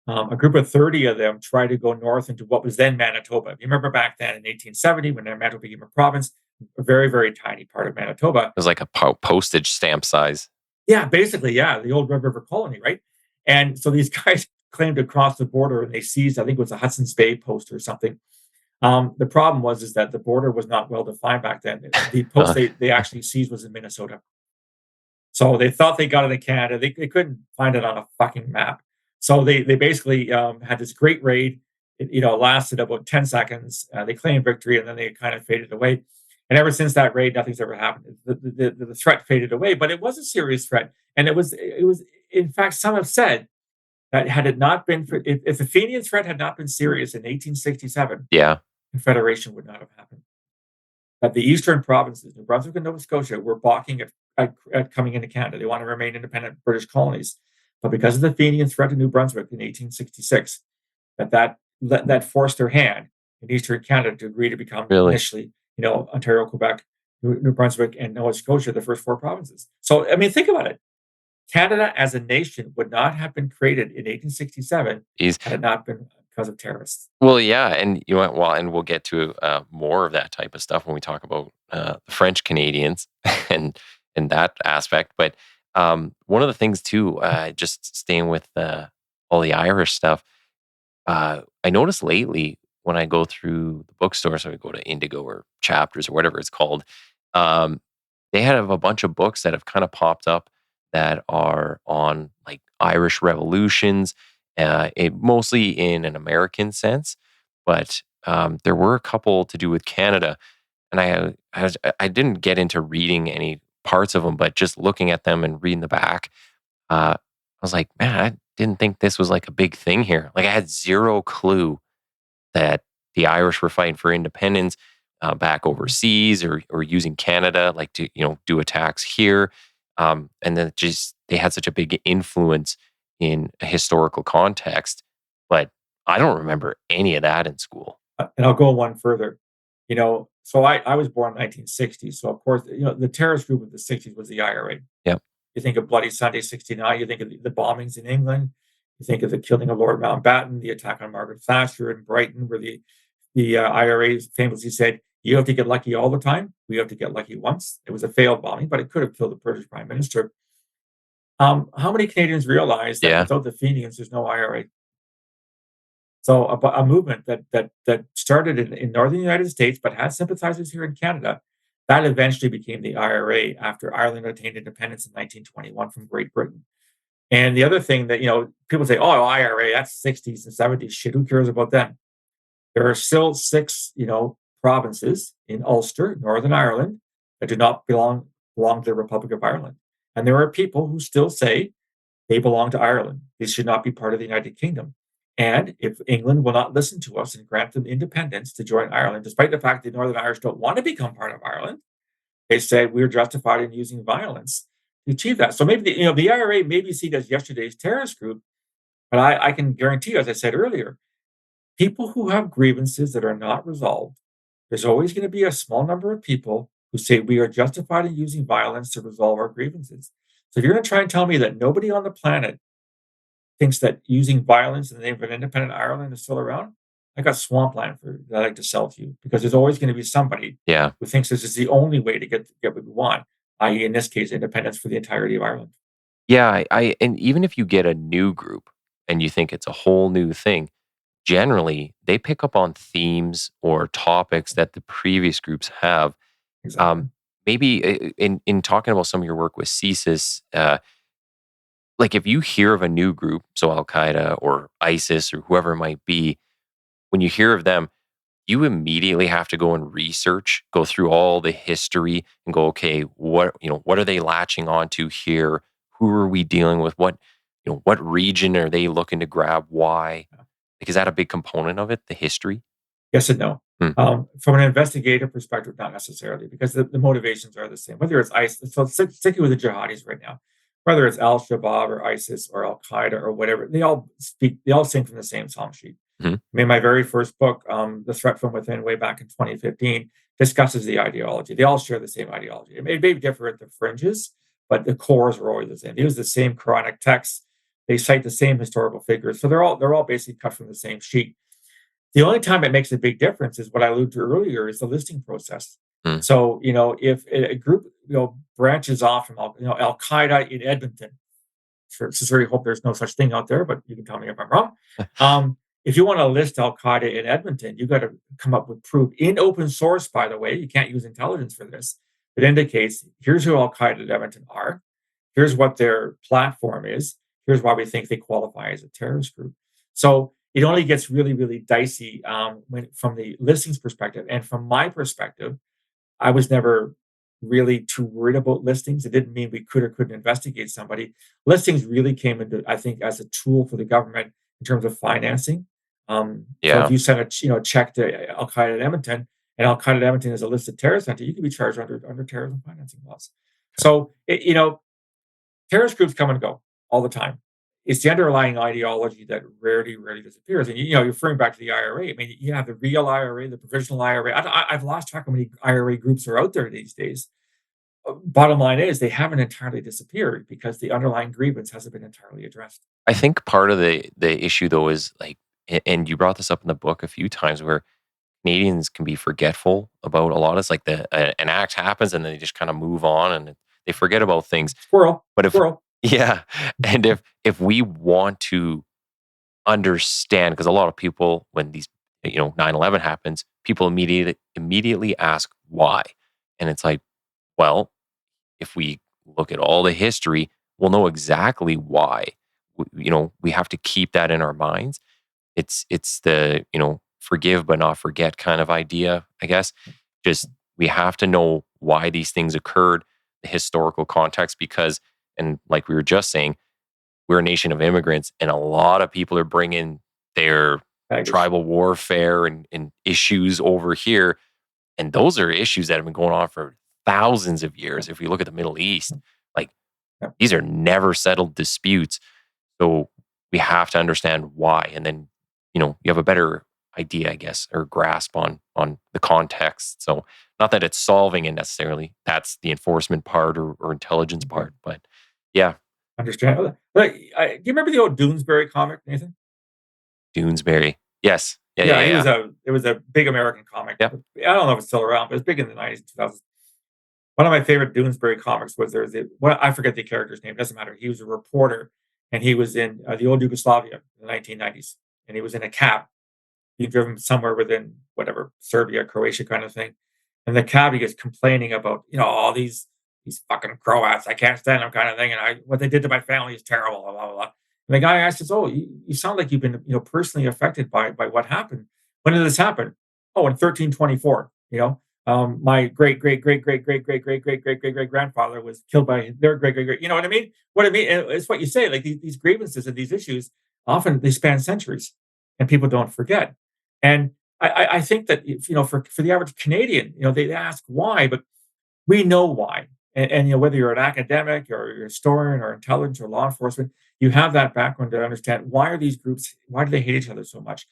A group of 30 of them tried to go north into what was then Manitoba. If you remember back then in 1870, when Manitoba became a province, a very, very tiny part of Manitoba. It was like a postage stamp size. Yeah, basically, yeah, the old Red River colony, right? And so these guys claimed to cross the border and they seized, I think it was a Hudson's Bay post or something. The problem is that the border was not well defined back then. The post they actually seized was in Minnesota. So they thought they got it in Canada. They couldn't find it on a fucking map. So they basically had this great raid. It lasted about 10 seconds. They claimed victory and then they kind of faded away. And ever since that raid, nothing's ever happened. The threat faded away, but it was a serious threat. And it was, in fact, some have said that had it not been for, if the Fenian threat had not been serious in 1867, Yeah. Confederation would not have happened. That the eastern provinces, New Brunswick and Nova Scotia, were balking at coming into Canada. They want to remain independent British colonies. But because of the Fenian threat to New Brunswick in 1866, that forced their hand in eastern Canada to agree to become Really? initially, Ontario, Quebec, New Brunswick, and Nova Scotia, the first four provinces. So, I mean, think about it. Canada as a nation would not have been created in 1867 Is had it not been because of terrorists. Well, yeah, and and we'll get to more of that type of stuff when we talk about the French Canadians and that aspect. But one of the things too, just staying with all the Irish stuff, I noticed lately when I go through the bookstore, so I go to Indigo or Chapters or whatever it's called, they have a bunch of books that have kind of popped up that are on like Irish revolutions, mostly in an American sense, but there were a couple to do with Canada, and I didn't get into reading any parts of them, but just looking at them and reading the back, I was like, man, I didn't think this was like a big thing here. Like I had zero clue that the Irish were fighting for independence back overseas or using Canada like to do attacks here, and then just they had such a big influence in a historical context, but I don't remember any of that in school. And I'll go one further. So I was born in 1960. So of course, the terrorist group of the 60s was the IRA. Yep. You think of Bloody Sunday '69. You think of the bombings in England. You think of the killing of Lord Mountbatten, the attack on Margaret Thatcher in Brighton, where the IRA famously said, "You have to get lucky all the time. We have to get lucky once." It was a failed bombing, but it could have killed the British Prime Minister. How many Canadians realize that Yeah. without the Fenians, there's no IRA? So a movement that started in northern United States but had sympathizers here in Canada, that eventually became the IRA after Ireland attained independence in 1921 from Great Britain. And the other thing that people say, "Oh, IRA, that's 60s and 70s shit. Who cares about them?" There are still six provinces in Ulster, Northern Ireland, that do not belong to the Republic of Ireland, and there are people who still say they belong to Ireland. They should not be part of the United Kingdom. And if England will not listen to us and grant them independence to join Ireland, despite the fact that Northern Irish don't want to become part of Ireland, they said we're justified in using violence to achieve that. So maybe the IRA may be seen as yesterday's terrorist group, but I can guarantee you, as I said earlier, people who have grievances that are not resolved there's always going to be a small number of people who say we are justified in using violence to resolve our grievances. So if you're going to try and tell me that nobody on the planet thinks that using violence in the name of an independent Ireland is still around, I got swampland for that I'd like to sell to you, because there's always going to be somebody Yeah. who thinks this is the only way to get what we want, i.e., in this case, independence for the entirety of Ireland. Yeah. And even if you get a new group and you think it's a whole new thing, generally they pick up on themes or topics that the previous groups have. Exactly. Maybe in talking about some of your work with CSIS, like if you hear of a new group, so Al Qaeda or ISIS or whoever it might be, when you hear of them, you immediately have to go and research, go through all the history and go, okay, what are they latching onto here? Who are we dealing with? What region are they looking to grab? Why? Like, is that a big component of it, the history? Yes and no. Hmm. From an investigative perspective, not necessarily, because the motivations are the same. Whether it's ISIS, so sticking with the jihadis right now, whether it's Al Shabaab or ISIS or Al Qaeda or whatever, they all sing from the same song sheet. Mhm. I mean, my very first book, The Threat from Within, way back in 2015, discusses the ideology. They all share the same ideology. It may differ at the fringes, but the cores are always the same. They use the same Quranic texts. They cite the same historical figures. So they're all basically cut from the same sheet. The only time it makes a big difference is what I alluded to earlier, is the listing process. Mm. So, if a group, branches off from Al Qaeda in Edmonton, sincerely hope there's no such thing out there, but you can tell me if I'm wrong. If you want to list Al Qaeda in Edmonton, you got to come up with proof in open source, by the way. You can't use intelligence for this. It indicates here's who Al Qaeda in Edmonton are. Here's what their platform is. Here's why we think they qualify as a terrorist group. So it only gets really, really dicey from the listings perspective. And from my perspective, I was never really too worried about listings. It didn't mean we could or couldn't investigate somebody. Listings really came into, I think, as a tool for the government in terms of financing. So if you send a check to Al Qaeda in Edmonton, and Al Qaeda in Edmonton is a listed terrorist entity, you can be charged under terrorism financing laws. So terrorist groups come and go all the time. It's the underlying ideology that rarely disappears. And you're referring back to the IRA. I mean, you have the real IRA, the provisional IRA. I've lost track of how many IRA groups are out there these days. Bottom line is they haven't entirely disappeared because the underlying grievance hasn't been entirely addressed. I think part of the issue though is like, and you brought this up in the book a few times, where Canadians can be forgetful about a lot. It's like an act happens and then they just kind of move on and they forget about things. Squirrel. But Squirrel. Yeah, and if we want to understand, because a lot of people, when these 9/11 happens, people immediately ask why, and it's like, well, if we look at all the history, we'll know exactly why. We have to keep that in our minds. It's the forgive but not forget kind of idea, I guess. Just we have to know why these things occurred, the historical context, because, and like we were just saying, we're a nation of immigrants, and a lot of people are bringing their tribal warfare and issues over here, and those are issues that have been going on for thousands of years. If we look at the Middle East, like these are never settled disputes. So we have to understand why, and then you have a better idea, I guess, or grasp on the context. So not that it's solving it necessarily. That's the enforcement part or intelligence part, but yeah. Understand. Do you remember the old Doonesbury comic, Nathan? Doonesbury. Yes. Yeah. It was a big American comic. Yep. I don't know if it's still around, but it's big in the 90s, 2000s. One of my favorite Doonesbury comics was I forget the character's name. Doesn't matter. He was a reporter, and he was in the old Yugoslavia in the 1990s, and he was in a cab being driven somewhere within whatever Serbia, Croatia kind of thing. And the cabbie is complaining about all these fucking Croats. I can't stand them kind of thing, and what they did to my family is terrible. Blah blah blah. And the guy asks us, "Oh, you sound like you've been personally affected by what happened. When did this happen? Oh, in 1324. My great grandfather was killed by their great. You know what I mean? What I mean, it's what you say. Like these grievances and these issues, often they span centuries, and people don't forget. And I think that for the average Canadian, they ask why, but we know why. And whether you're an academic or you're a historian or intelligence or law enforcement, you have that background to understand why are these groups, why do they hate each other so much?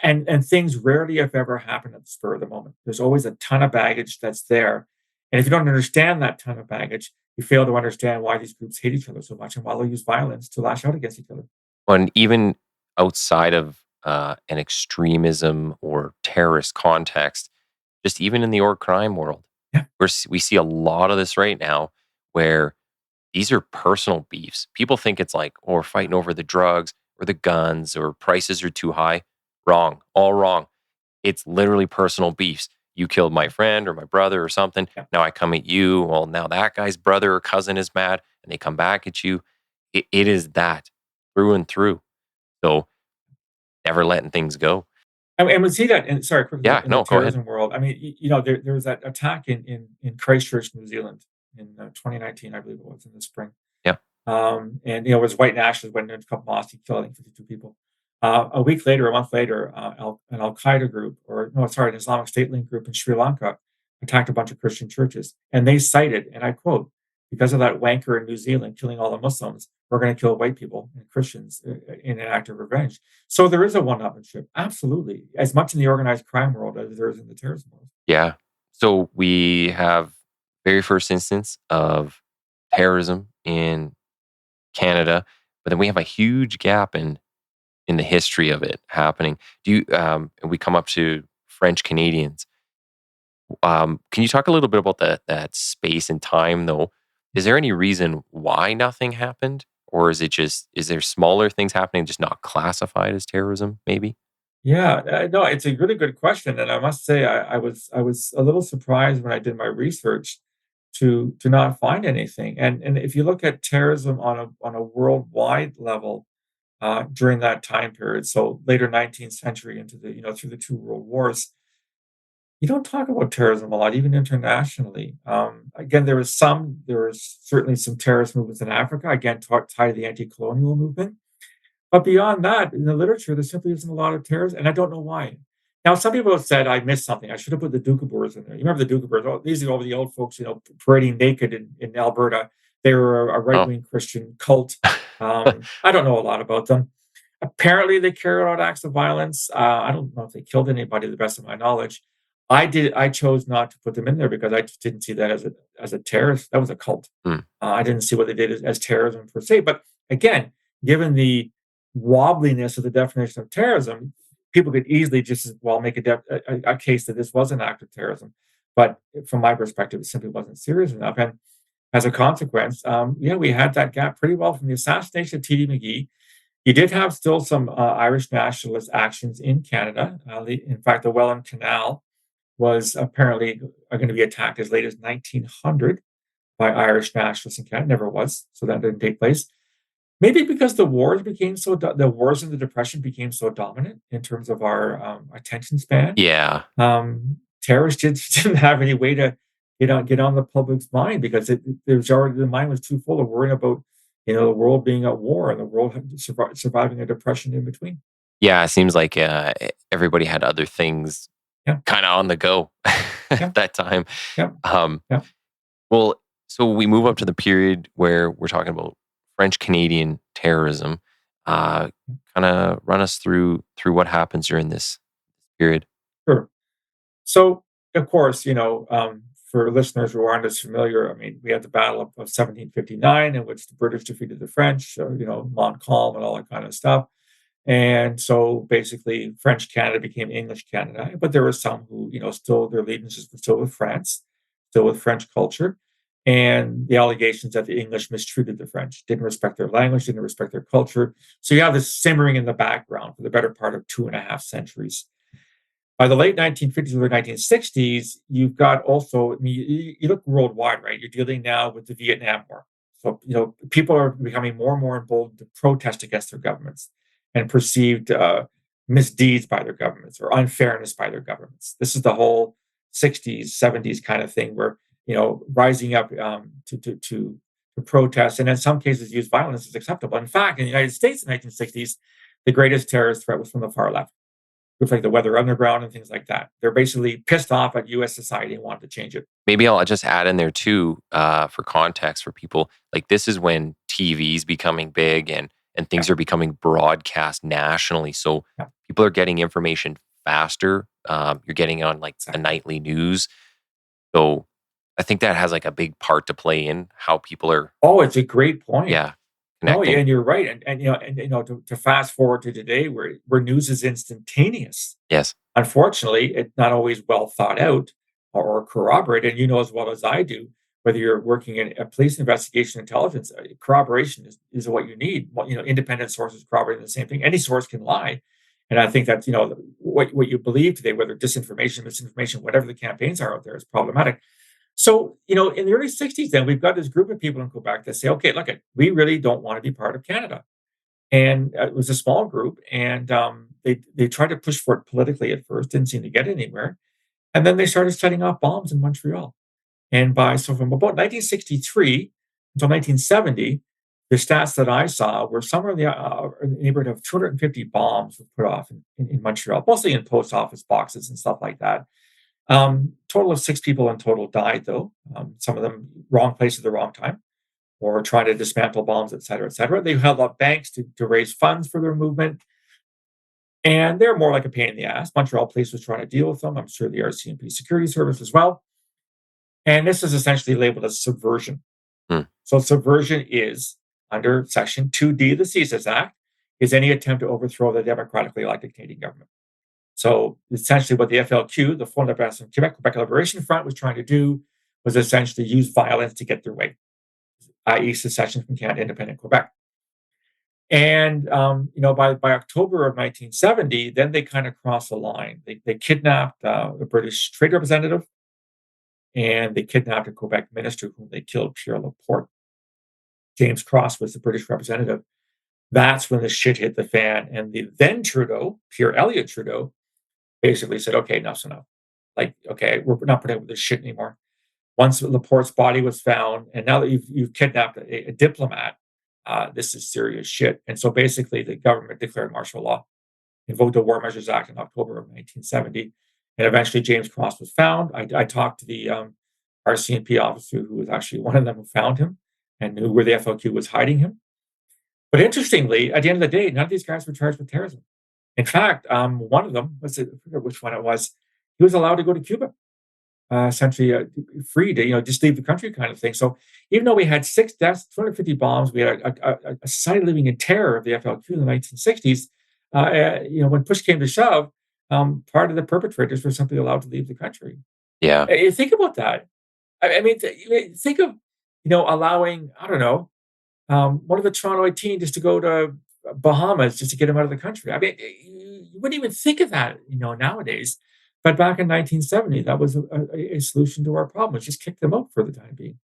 And things rarely, if ever, happen at the spur of the moment. There's always a ton of baggage that's there. And if you don't understand that ton of baggage, you fail to understand why these groups hate each other so much and why they'll use violence to lash out against each other. And even outside of an extremism or terrorist context, just even in the org crime world, Yeah. we see a lot of this right now where these are personal beefs. People think it's like, oh, we're fighting over the drugs or the guns or prices are too high. Wrong, all wrong. It's literally personal beefs. You killed my friend or my brother or something. Yeah. Now I come at you. Well, now that guy's brother or cousin is mad and they come back at you. It is that through and through. So never letting things go. And we see that, and sorry, quickly, Yeah, in the no, go ahead. terrorism world. I mean, there was that attack in Christchurch, New Zealand, in 2019, I believe it was, in the spring. Yeah. And it was white nationalists went into a couple mosques, killed, I think, 52 people. A week later, a month later, an Al Qaeda group, or no, sorry, an Islamic State linked group in Sri Lanka attacked a bunch of Christian churches, and they cited, and I quote, "Because of that wanker in New Zealand killing all the Muslims, we're going to kill white people and Christians in an act of revenge." So there is a one-upmanship, absolutely, as much in the organized crime world as there is in the terrorism world. Yeah. So we have very first instance of terrorism in Canada, but then we have a huge gap in the history of it happening. Do you and we come up to French Canadians. Can you talk a little bit about that space and time though? Is there any reason why nothing happened? Or is there smaller things happening just not classified as terrorism, maybe? Yeah, no, it's a really good question, and I must say I was a little surprised when I did my research to not find anything. And if you look at terrorism on a worldwide level during that time period, so later 19th century into the through the two world wars, you don't talk about terrorism a lot, even internationally. Again, there was certainly some terrorist movements in Africa, again tied to the anti-colonial movement. But beyond that, in the literature, there simply isn't a lot of terrorism, and I don't know why. Now, some people have said I missed something. I should have put the Doukhobors in there. You remember the Doukhobors? Oh, these are all the old folks, parading naked in Alberta. They were a Oh, right-wing Christian cult. I don't know a lot about them. Apparently, they carried out acts of violence. I don't know if they killed anybody, to the best of my knowledge. I did. I chose not to put them in there because I just didn't see that as a terrorist. That was a cult. hmm. I didn't see what they did as terrorism per se. But again, given the wobbliness of the definition of terrorism, people could easily just as well make a case that this was an act of terrorism. But from my perspective, it simply wasn't serious enough. And as a consequence, yeah, we had that gap pretty well from the assassination of T.D. McGee. You did have still some Irish nationalist actions in Canada. In fact, the Welland Canal was apparently going to be attacked as late as 1900 by Irish nationalists in Canada. Never was, so that didn't take place. Maybe because the wars and the depression became so dominant in terms of our attention span. Yeah. Terrorists didn't have any way to get on the public's mind because the mind was too full of worrying about the world being at war and the world surviving a depression in between. Yeah, it seems like everybody had other things Yeah, kind of on the go yeah, at that time. yeah, Um, yeah. well, so we move up to the period where we're talking about French Canadian terrorism. Uh, kind of run us through what happens during this period. Sure. So, of course, for listeners who aren't as familiar, I mean, we had the Battle of 1759, in which the British defeated the French, Montcalm and all that kind of stuff. And so basically, French Canada became English Canada. But there were some who, still their allegiances were still with France, still with French culture. And the allegations that the English mistreated the French, didn't respect their language, didn't respect their culture. So you have this simmering in the background for the better part of 2.5 centuries. By the late 1950s or 1960s, you've got also, I mean, you look worldwide, right? You're dealing now with the Vietnam War. So, people are becoming more and more emboldened to protest against their governments and perceived misdeeds by their governments or unfairness by their governments. This is the whole 60s, 70s kind of thing where, rising up to protest and in some cases use violence is acceptable. In fact, in the United States in the 1960s, the greatest terrorist threat was from the far left. groups like the Weather Underground and things like that. They're basically pissed off at U.S. society and want to change it. Maybe I'll just add in there too, for context for people. Like this is when TV's becoming big and things are becoming broadcast nationally. So people are getting information faster. You're getting on like the nightly news. So I think that has like a big part to play in how people are. Oh, it's a great point. Yeah. No, and you're right. And to fast forward to today where news is instantaneous. Yes. Unfortunately, it's not always well thought out or corroborated. And you know as well as I do, whether you're working in a police investigation intelligence, corroboration is what you need. Independent sources corroborating the same thing. Any source can lie. And I think that, what you believe today, whether disinformation, misinformation, whatever the campaigns are out there, is problematic. So, in the early 60s, then we've got this group of people in Quebec that say, okay, look, we really don't want to be part of Canada. And it was a small group, and they tried to push for it politically at first, didn't seem to get anywhere. And then they started setting off bombs in Montreal. And from about 1963 until 1970, the stats that I saw were somewhere in the neighborhood of 250 bombs were put off in Montreal, mostly in post office boxes and stuff like that. Total of 6 people in total died, though. Some of them wrong place at the wrong time, or trying to dismantle bombs, et cetera, et cetera. They held up banks to raise funds for their movement. And they're more like a pain in the ass. Montreal police was trying to deal with them. I'm sure the RCMP security service as well. And this is essentially labeled as subversion. So subversion is, under Section 2D of the CSIS Act, is any attempt to overthrow the democratically elected Canadian government. So essentially what the FLQ, the Front de Quebec Liberation Front, was trying to do was essentially use violence to get their way, i.e. secession from Canada, independent Quebec. And, by October of 1970, then they kind of crossed the line. They kidnapped the British trade representative, and they kidnapped a Quebec minister whom they killed, Pierre Laporte. James Cross was the British representative. That's when the shit hit the fan. And the then Trudeau, Pierre Elliott Trudeau, basically said, okay, enough's enough. Like, okay, we're not putting up with this shit anymore. Once Laporte's body was found, and now that you've kidnapped a diplomat, this is serious shit. And so basically the government declared martial law, invoked the War Measures Act in October of 1970. And eventually James Cross was found. I talked to the RCMP officer who was actually one of them who found him and knew where the FLQ was hiding him. But interestingly, at the end of the day, none of these guys were charged with terrorism. In fact, one of them, I forget which one it was, he was allowed to go to Cuba, essentially free to, just leave the country kind of thing. So even though we had 6 deaths, 250 bombs, we had a society living in terror of the FLQ in the 1960s, when push came to shove, part of the perpetrators were simply allowed to leave the country. Yeah. Think about that. I mean, think of, allowing, I don't know, one of the Toronto 18 just to go to Bahamas just to get him out of the country. I mean, you wouldn't even think of that, nowadays. But back in 1970, that was a solution to our problem, which just kicked them out for the time being.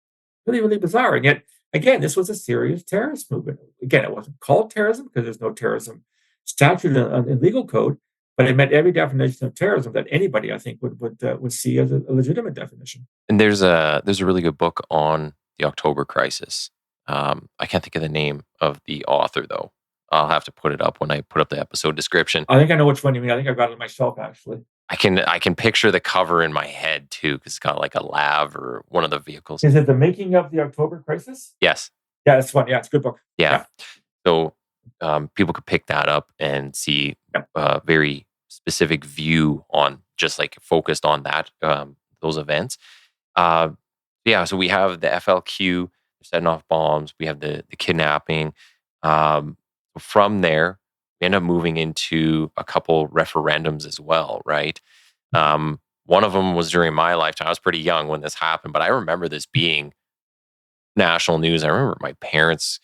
Really, really bizarre. And yet, again, this was a serious terrorist movement. Again, it wasn't called terrorism because there's no terrorism statute in legal code, but it met every definition of terrorism that anybody, I think, would see as a legitimate definition. And there's a really good book on the October crisis. I can't think of the name of the author, though. I'll have to put it up when I put up the episode description. I think I know which one you mean. I think I've got it myself, actually. I can picture the cover in my head, too, because it's got like a lav or one of the vehicles. Is it The Making of the October Crisis? Yes. Yeah, that's one. Yeah, it's a good book. Yeah. So people could pick that up and see a very specific view on just like focused on that, those events. So we have the FLQ setting off bombs. We have the kidnapping. From there, we end up moving into a couple referendums as well, right? One of them was during my lifetime. I was pretty young when this happened, but I remember this being national news. I remember my parents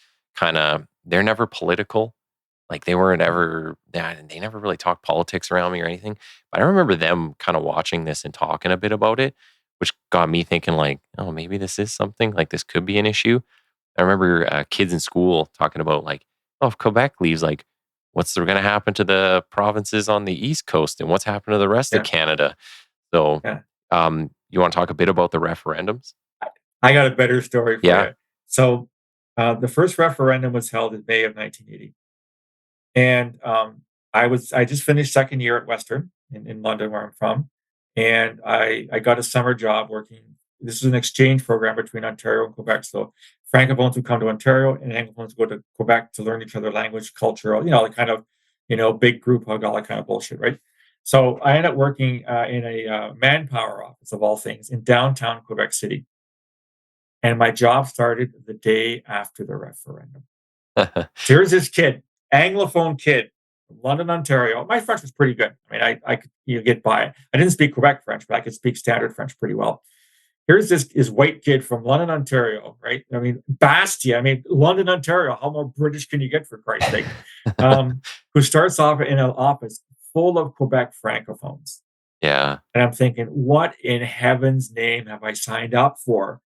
they're never political. Like they weren't ever, they never really talked politics around me or anything. But I remember them kind of watching this and talking a bit about it, which got me thinking like, oh, maybe this is something, like this could be an issue. I remember kids in school talking about like, oh, if Quebec leaves, like what's going to happen to the provinces on the East Coast and what's happened to the rest of Canada? So you want to talk a bit about the referendums? I got a better story for you. So the first referendum was held in May of 1980. And I just finished second year at Western in London, where I'm from, and I got a summer job working. This is an exchange program between Ontario and Quebec. So Francophones would come to Ontario, and Anglophones would go to Quebec to learn each other language, cultural, the kind of big group hug, all that kind of bullshit, right? So I ended up working in a manpower office of all things in downtown Quebec City, and my job started the day after the referendum. So here's this kid, Anglophone kid, from London, Ontario. My French was pretty good. I mean, I could get by. I didn't speak Quebec French, but I could speak standard French pretty well. Here's this white kid from London, Ontario, right? I mean, Bastia. I mean, London, Ontario. How more British can you get, for Christ's sake? Who starts off in an office full of Quebec francophones. Yeah. And I'm thinking, what in heaven's name have I signed up for?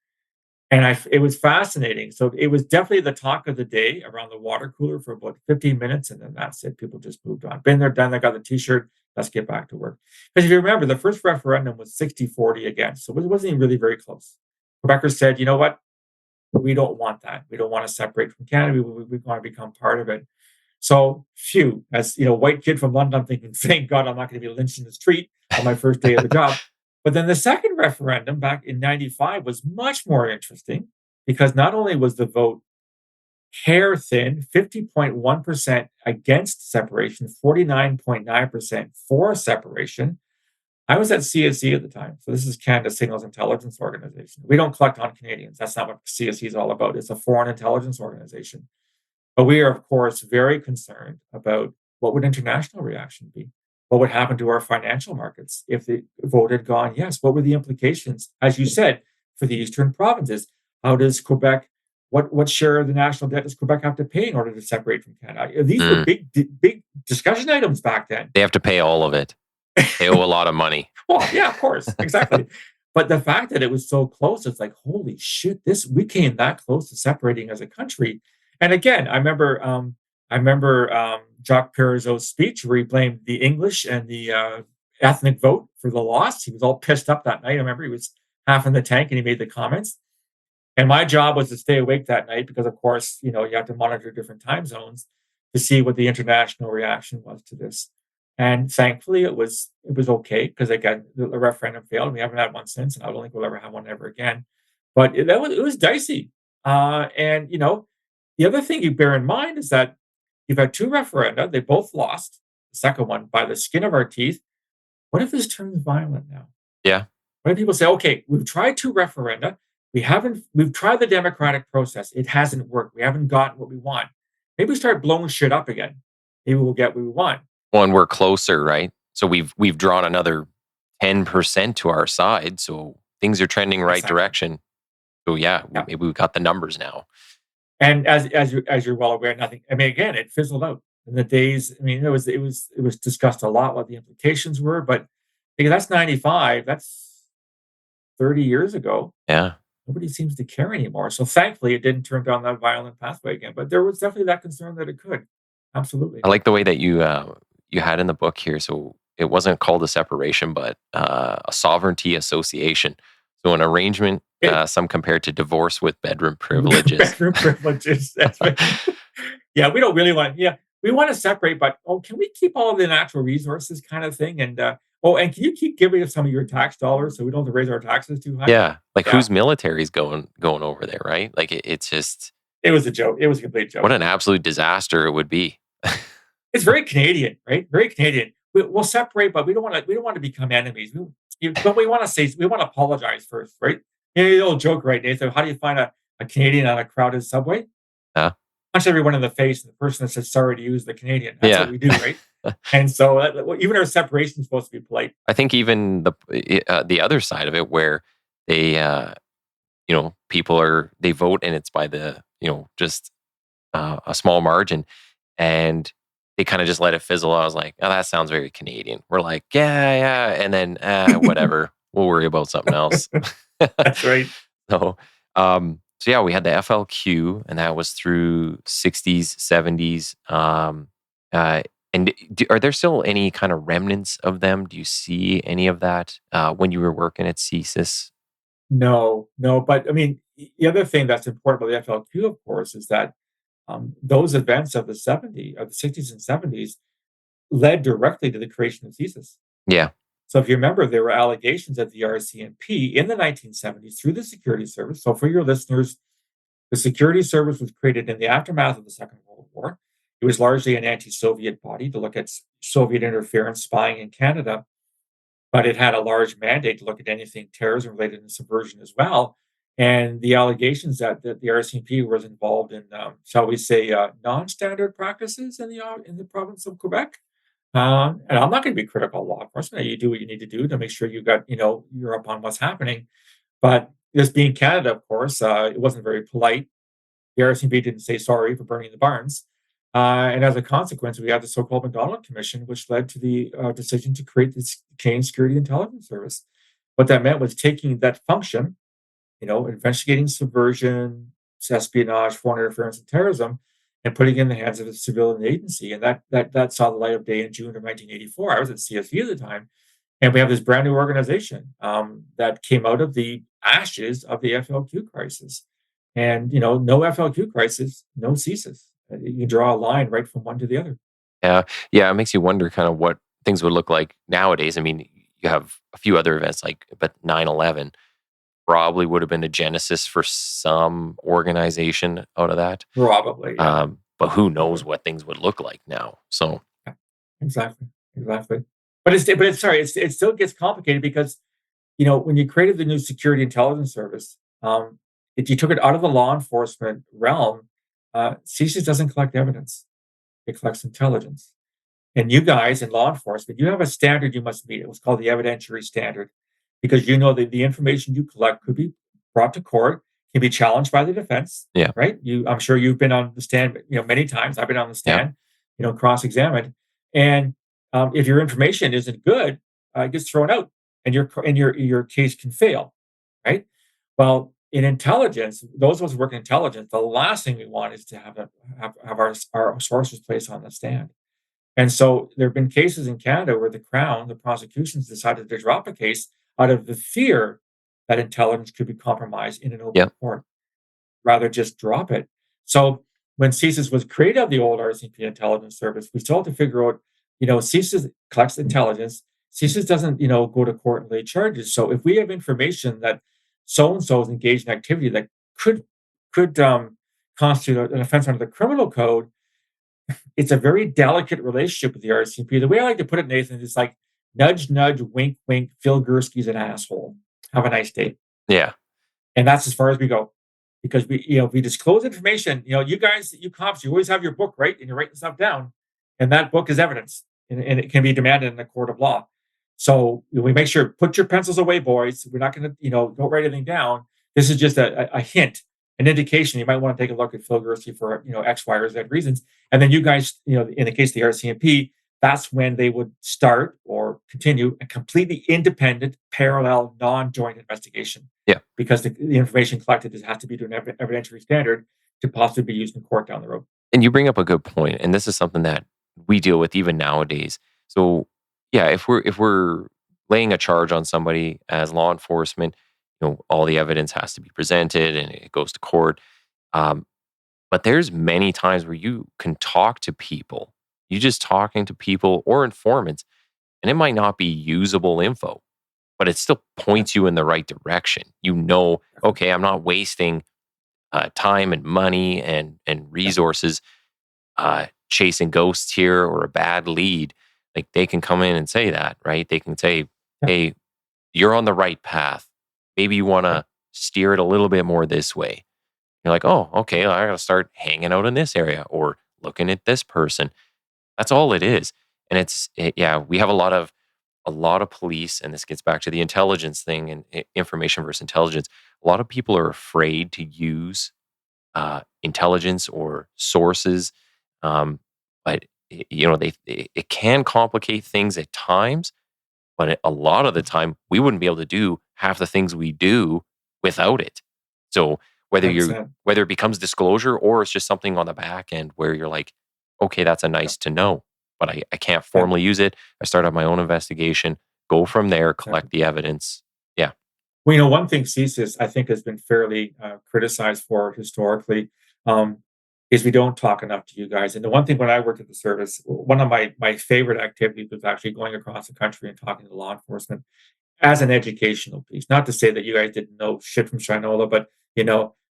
And it was fascinating. So it was definitely the talk of the day around the water cooler for about 15 minutes. And then that's it. People just moved on. Been there, done that, got the t-shirt. Let's get back to work. Because if you remember, the first referendum was 60-40 against. So it wasn't even really very close. Quebecers said, you know what? We don't want that. We don't want to separate from Canada. We want to become part of it. So, phew, as white kid from London, I'm thinking, thank God I'm not going to be lynched in the street on my first day of the job. But then the second referendum back in 95 was much more interesting, because not only was the vote hair thin, 50.1% against separation, 49.9% for separation. I was at CSE at the time. So this is Canada Signals Intelligence Organization. We don't collect on Canadians. That's not what CSE is all about. It's a foreign intelligence organization. But we are, of course, very concerned about what would international reaction be. What would happen to our financial markets if the vote had gone yes? What were the implications, as you said, for the eastern provinces? How does Quebec, what share of the national debt does Quebec have to pay in order to separate from Canada? These were big discussion items back then. They have to pay all of it. They owe a lot of money. Well, yeah, of course, exactly. But the fact that it was so close, it's like, holy shit, we came that close to separating as a country. And again, I remember Jacques Parizeau's speech where he blamed the English and the ethnic vote for the loss. He was all pissed up that night. I remember he was half in the tank and he made the comments. And my job was to stay awake that night because, of course, you have to monitor different time zones to see what the international reaction was to this. And thankfully, it was okay, because again, the referendum failed. We haven't had one since, and I don't think we'll ever have one ever again. But it was dicey. And the other thing you bear in mind is that you've had two referenda. They both lost. The second one by the skin of our teeth. What if this turns violent now? Yeah. What if people say, okay, we've tried two referenda. We've tried the democratic process. It hasn't worked. We haven't gotten what we want. Maybe we start blowing shit up again. Maybe we'll get what we want. Well, and we're closer, right? So we've drawn another 10% to our side. So things are trending right direction. So maybe we've got the numbers now. And as you're well aware, again, it fizzled out in the days. I mean, it was discussed a lot what the implications were, but that's 95. That's 30 years ago. Yeah. Nobody seems to care anymore. So thankfully, it didn't turn down that violent pathway again. But there was definitely that concern that it could. Absolutely. I like the way that you had in the book here. So it wasn't called a separation, but a sovereignty association. So an arrangement, some compared to divorce with bedroom privileges. Bedroom privileges. That's right. Yeah, we don't really want. Yeah, we want to separate, but can we keep all of the natural resources, kind of thing? And and can you keep giving us some of your tax dollars so we don't have to raise our taxes too high? Yeah, whose military is going over there, right? Like it's just. It was a joke. It was a complete joke. What an absolute disaster it would be. It's very Canadian, right? Very Canadian. We'll separate, but we don't want to become enemies. But we want to apologize first, right? The old joke, right, Nathan? How do you find a Canadian on a crowded subway? Punch everyone in the face, and the person that says sorry to you is the Canadian. That's what we do, right? And so even our separation is supposed to be polite. I think even the other side of it, where they, people they vote and it's by the, just a small margin, and they kind of just let it fizzle. I was like, oh, that sounds very Canadian. We're like, yeah. And then, whatever, we'll worry about something else. That's right. So we had the FLQ, and that was through 60s, 70s. And are there still any kind of remnants of them? Do you see any of that when you were working at CSIS? No. But I mean, the other thing that's important about the FLQ, of course, is that those events of the 60s and 70s led directly to the creation of CSIS. Yeah. So if you remember, there were allegations at the RCMP in the 1970s through the security service. So for your listeners, the security service was created in the aftermath of the Second World War. It was largely an anti-Soviet body to look at Soviet interference, spying in Canada, but it had a large mandate to look at anything terrorism related and subversion as well. And the allegations that the RCMP was involved in, shall we say, non-standard practices in the province of Quebec. And I'm not going to be critical of law enforcement. You do what you need to do to make sure you're up on what's happening. But this being Canada, of course, it wasn't very polite. The RCMP didn't say sorry for burning the barns. And as a consequence, we had the so-called McDonald Commission, which led to the decision to create this Canadian Security Intelligence Service. What that meant was taking that function, investigating subversion, espionage, foreign interference, and terrorism, and putting it in the hands of a civilian agency. And that saw the light of day in June of 1984. I was at CSV at the time. And we have this brand new organization that came out of the ashes of the FLQ crisis. And, no FLQ crisis, no CSIS. You draw a line right from one to the other. Yeah. It makes you wonder kind of what things would look like nowadays. I mean, you have a few other events but 9/11 probably would have been a genesis for some organization out of that. Probably. Yeah. But who knows what things would look like now. So Exactly. But it still gets complicated because, when you created the new Security Intelligence Service, if you took it out of the law enforcement realm, CSIS doesn't collect evidence. It collects intelligence. And you guys in law enforcement, you have a standard you must meet. It was called the evidentiary standard, because that the information you collect could be brought to court, can be challenged by the defense. Yeah. Right. I'm sure you've been on the stand, many times. I've been on the stand, cross-examined. And if your information isn't good, it gets thrown out, and your case can fail. Right. Well, in intelligence, those of us who work in intelligence, the last thing we want is to have our sources placed on the stand. And so there have been cases in Canada where the Crown, the prosecutions, decided to drop a case out of the fear that intelligence could be compromised in an open court, rather just drop it. So when CSIS was created, the old RCMP Intelligence Service, we still had to figure out, CSIS collects intelligence. CSIS doesn't, go to court and lay charges. So if we have information that so-and-so is engaged in activity that could constitute an offense under the criminal code, it's a very delicate relationship with the RCMP. The way I like to put it, Nathan, is like nudge, nudge, wink, wink, Phil Gurski's an asshole. Have a nice day. Yeah. And that's as far as we go. Because we disclose information, you guys, you cops, you always have your book, right? And you're writing stuff down. And that book is evidence. And it can be demanded in a court of law. So we make sure, put your pencils away, boys. We're not going to, don't write anything down. This is just a hint, an indication. You might want to take a look at Phil Gurski for, X, Y, or Z reasons. And then you guys, in the case of the RCMP, that's when they would start or continue a completely independent, parallel, non-joint investigation. Yeah. Because the information collected has to be to an evidentiary standard to possibly be used in court down the road. And you bring up a good point, and this is something that we deal with even nowadays. So, yeah, if we're laying a charge on somebody as law enforcement, all the evidence has to be presented and it goes to court. But there's many times where you can talk to people. You just talking to people or informants, and it might not be usable info, but it still points you in the right direction. Okay, I'm not wasting time and money and resources chasing ghosts here or a bad lead. Like, they can come in and say that, right? They can say, hey, you're on the right path. Maybe you want to steer it a little bit more this way. You're like, oh, okay, I got to start hanging out in this area or looking at this person. That's all it is. And we have a lot of police, and this gets back to the intelligence thing and information versus intelligence. A lot of people are afraid to use intelligence or sources, but it can complicate things at times. But a lot of the time, we wouldn't be able to do half the things we do without it. So whether it becomes disclosure or it's just something on the back end where you're like, okay, that's a nice to know, but I can't formally use it. I start out my own investigation, go from there, collect the evidence. Yeah. Well, one thing CSIS, I think, has been fairly criticized for historically. is we don't talk enough to you guys. And the one thing when I worked at the service, one of my favorite activities was actually going across the country and talking to law enforcement as an educational piece. Not to say that you guys didn't know shit from Shinola, but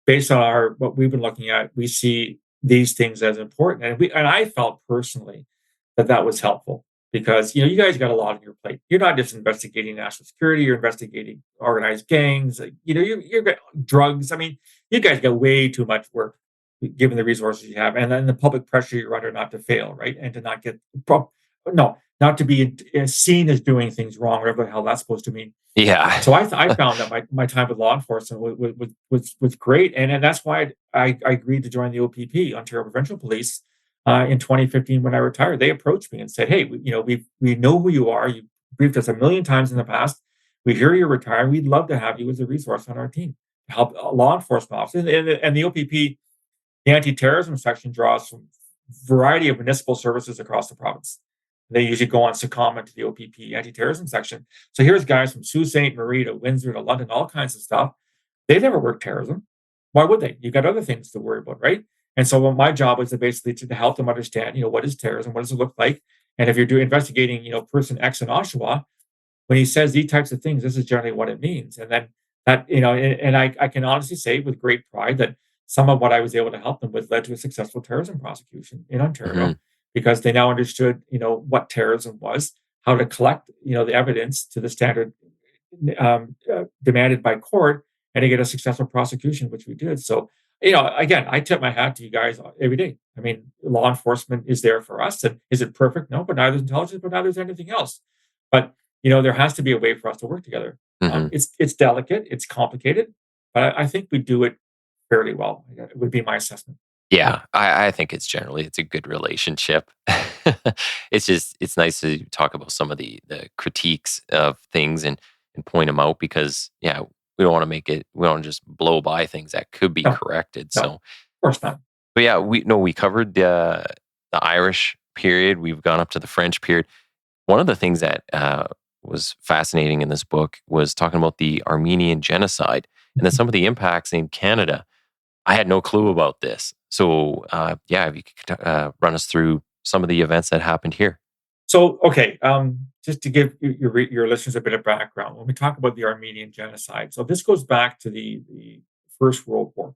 based on our what we've been looking at, we see these things as important. And I felt personally that was helpful because you guys got a lot on your plate. You're not just investigating national security; you're investigating organized gangs. You've got drugs. I mean, you guys got way too much work given the resources you have, and then the public pressure you're under not to fail, right, and to not get no, not to be seen as doing things wrong, whatever the hell that's supposed to mean. Yeah. So I found that my time with law enforcement was great, and that's why I agreed to join the OPP, Ontario Provincial Police, in 2015 when I retired. They approached me and said, "Hey, we know who you are. You briefed us a million times in the past. We hear you're retired. We'd love to have you as a resource on our team to help law enforcement officers." And the OPP, the anti-terrorism section, draws from a variety of municipal services across the province. They usually go on secondment to the OPP anti-terrorism section. So here's guys from Sault Ste. Marie to Windsor to London, all kinds of stuff. They never worked terrorism. Why would they? You got other things to worry about, right? And so my job was basically to help them understand, what is terrorism, what does it look like, and if you're investigating, person X in Oshawa, when he says these types of things, this is generally what it means. And then that, and I can honestly say with great pride that some of what I was able to help them with led to a successful terrorism prosecution in Ontario. Mhm. Because they now understood, what terrorism was, how to collect, the evidence to the standard demanded by court, and to get a successful prosecution, which we did. So, again, I tip my hat to you guys every day. I mean, law enforcement is there for us, and is it perfect? No, but neither is intelligence, but neither is anything else. But there has to be a way for us to work together. Mhm. It's delicate, it's complicated, but I think we do it fairly well. It would be my assessment. Yeah, I think it's a good relationship. It's nice to talk about some of the critiques of things and point them out because we don't want to we don't just blow by things that could be No, corrected. no, of So, course not. but yeah, we covered the Irish period. We've gone up to the French period. One of the things that was fascinating in this book was talking about the Armenian genocide and then some of the impacts in Canada. I had no clue about this. So, if you could run us through some of the events that happened here. So, okay, just to give your listeners a bit of background, when we talk about the Armenian genocide, so this goes back to the First World War,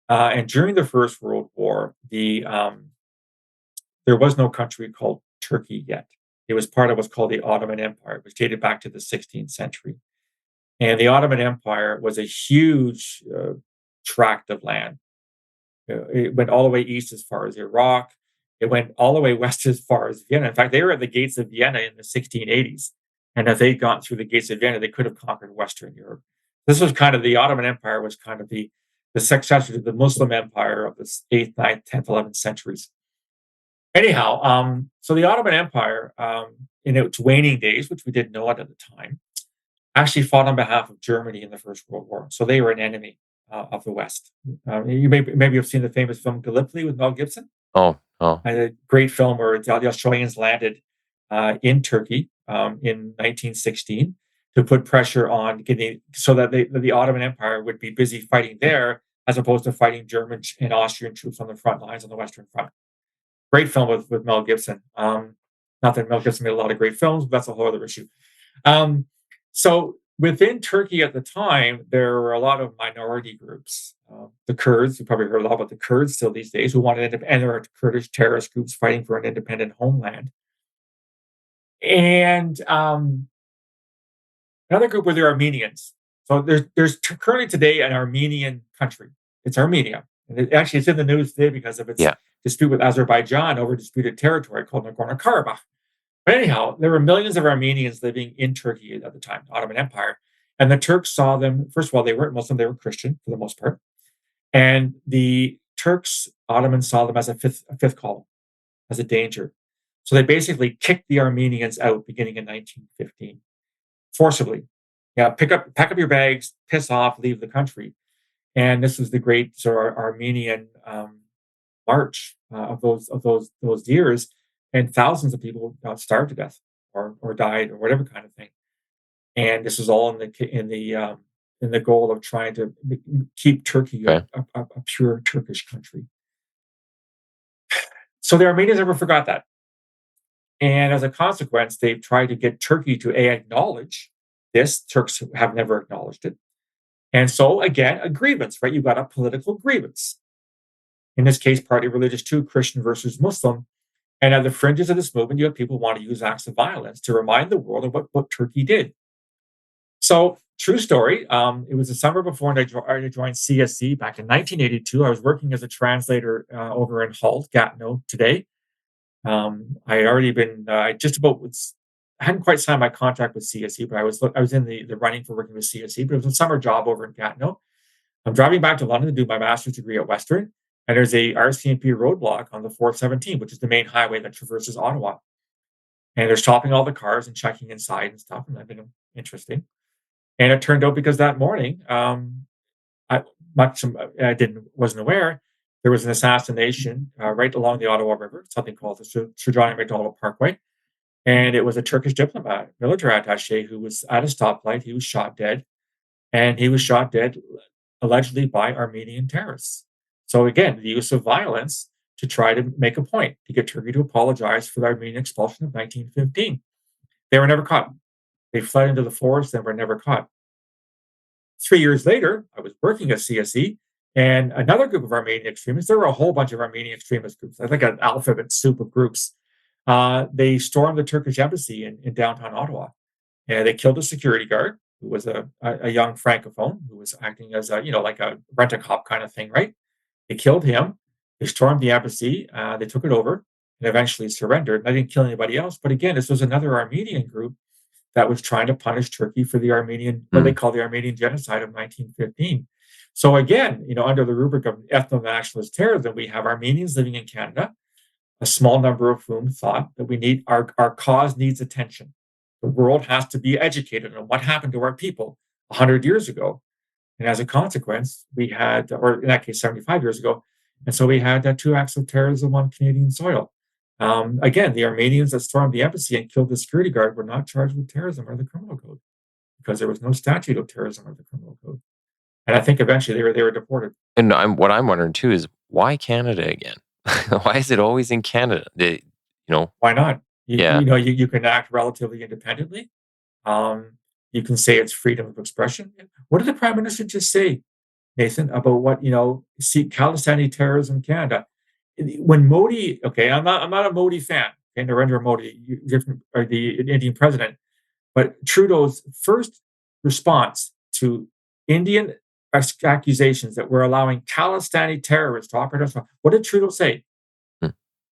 and during the First World War, there was no country called Turkey yet. It was part of what's called the Ottoman Empire, which dated back to the 16th century. And the Ottoman Empire was a huge tract of land. It went all the way east as far as Iraq. It went all the way west as far as Vienna. In fact, they were at the gates of Vienna in the 1680s. And if they'd gone through the gates of Vienna, they could have conquered Western Europe. This was kind of the Ottoman Empire was kind of the successor to the Muslim Empire of the 8th, 9th, 10th, 11th centuries. Anyhow, so the Ottoman Empire, in its waning days, which we didn't know it at the time, actually fought on behalf of Germany in the First World War. So they were an enemy of the West. You maybe have seen the famous film Gallipoli with Mel Gibson. Oh, oh, A great film where the Australians landed in Turkey in 1916 to put pressure on getting so that the Ottoman Empire would be busy fighting there as opposed to fighting German and Austrian troops on the front lines on the Western Front. Great film with Mel Gibson. Not that Mel Gibson made a lot of great films, but that's a whole other issue. So within Turkey at the time, there were a lot of minority groups. The Kurds, you probably heard a lot about the Kurds still these days, who wanted and there are Kurdish terrorist groups fighting for an independent homeland. And another group were the Armenians. So there's currently today an Armenian country. It's Armenia. And it's in the news today because of its yeah. dispute with Azerbaijan over disputed territory called Nagorno-Karabakh. But anyhow, there were millions of Armenians living in Turkey at the time, the Ottoman Empire. And the Turks saw them, first of all, they weren't Muslim, they were Christian for the most part. And the Ottomans saw them as a fifth column, as a danger. So they basically kicked the Armenians out beginning in 1915, forcibly. Yeah, pack up your bags, piss off, leave the country. And this was the great sort of Armenian march of those years. And thousands of people got starved to death or died or whatever kind of thing. And this was all in the goal of trying to keep Turkey Okay. a pure Turkish country. So the Armenians never forgot that. And as a consequence, they've tried to get Turkey to acknowledge this. Turks have never acknowledged it. And so, again, a grievance, right? You've got a political grievance. In this case, partly religious too, Christian versus Muslim. And at the fringes of this movement, you have people who want to use acts of violence to remind the world of what Turkey did. So, true story. It was the summer before I joined CSC back in 1982. I was working as a translator over in Hull, Gatineau today. I had already been I hadn't quite signed my contract with CSC, but I was in the running for working with CSC. But it was a summer job over in Gatineau. I'm driving back to London to do my master's degree at Western, and there's a RCMP roadblock on the 417, which is the main highway that traverses Ottawa. And they're stopping all the cars and checking inside and stuff, and I think interesting. And it turned out because that morning, I wasn't aware, there was an assassination right along the Ottawa River, something called the Sir John MacDonald Parkway. And it was a Turkish diplomat, military attaché, who was at a stoplight. He was shot dead. And he was shot dead allegedly by Armenian terrorists. So again, the use of violence to try to make a point, to get Turkey to apologize for the Armenian expulsion of 1915. They were never caught. They fled into the forest and were never caught. 3 years later, I was working at CSE, and another group of Armenian extremists, there were a whole bunch of Armenian extremist groups, I think an alphabet soup of groups. They stormed the Turkish embassy in downtown Ottawa, and they killed a security guard who was a young francophone who was acting as like a rent-a-cop kind of thing, right? They killed him. They stormed the embassy. They took it over and eventually surrendered. They didn't kill anybody else. But again, this was another Armenian group that was trying to punish Turkey for the what they call the Armenian genocide of 1915. So again, under the rubric of ethno-nationalist terrorism, we have Armenians living in Canada, a small number of whom thought that we need our cause needs attention. The world has to be educated on what happened to our people 100 years ago. And as a consequence, we had, or in that case, 75 years ago. And so we had 2 acts of terrorism on Canadian soil. Again, the Armenians that stormed the embassy and killed the security guard were not charged with terrorism or the criminal code because there was no statute of terrorism or the criminal code. And I think eventually they were deported. And what I'm wondering too is why Canada again? Why is it always in Canada? Why not? Yeah. You can act relatively independently. You can say it's freedom of expression. What did the Prime Minister just say, Nathan, about what Khalistani terrorism in Canada? When Modi, okay, I'm not a Modi fan, okay, Narendra Modi, or the Indian president, but Trudeau's first response to Indian accusations that we're allowing Khalistani terrorists to operate us. What did Trudeau say?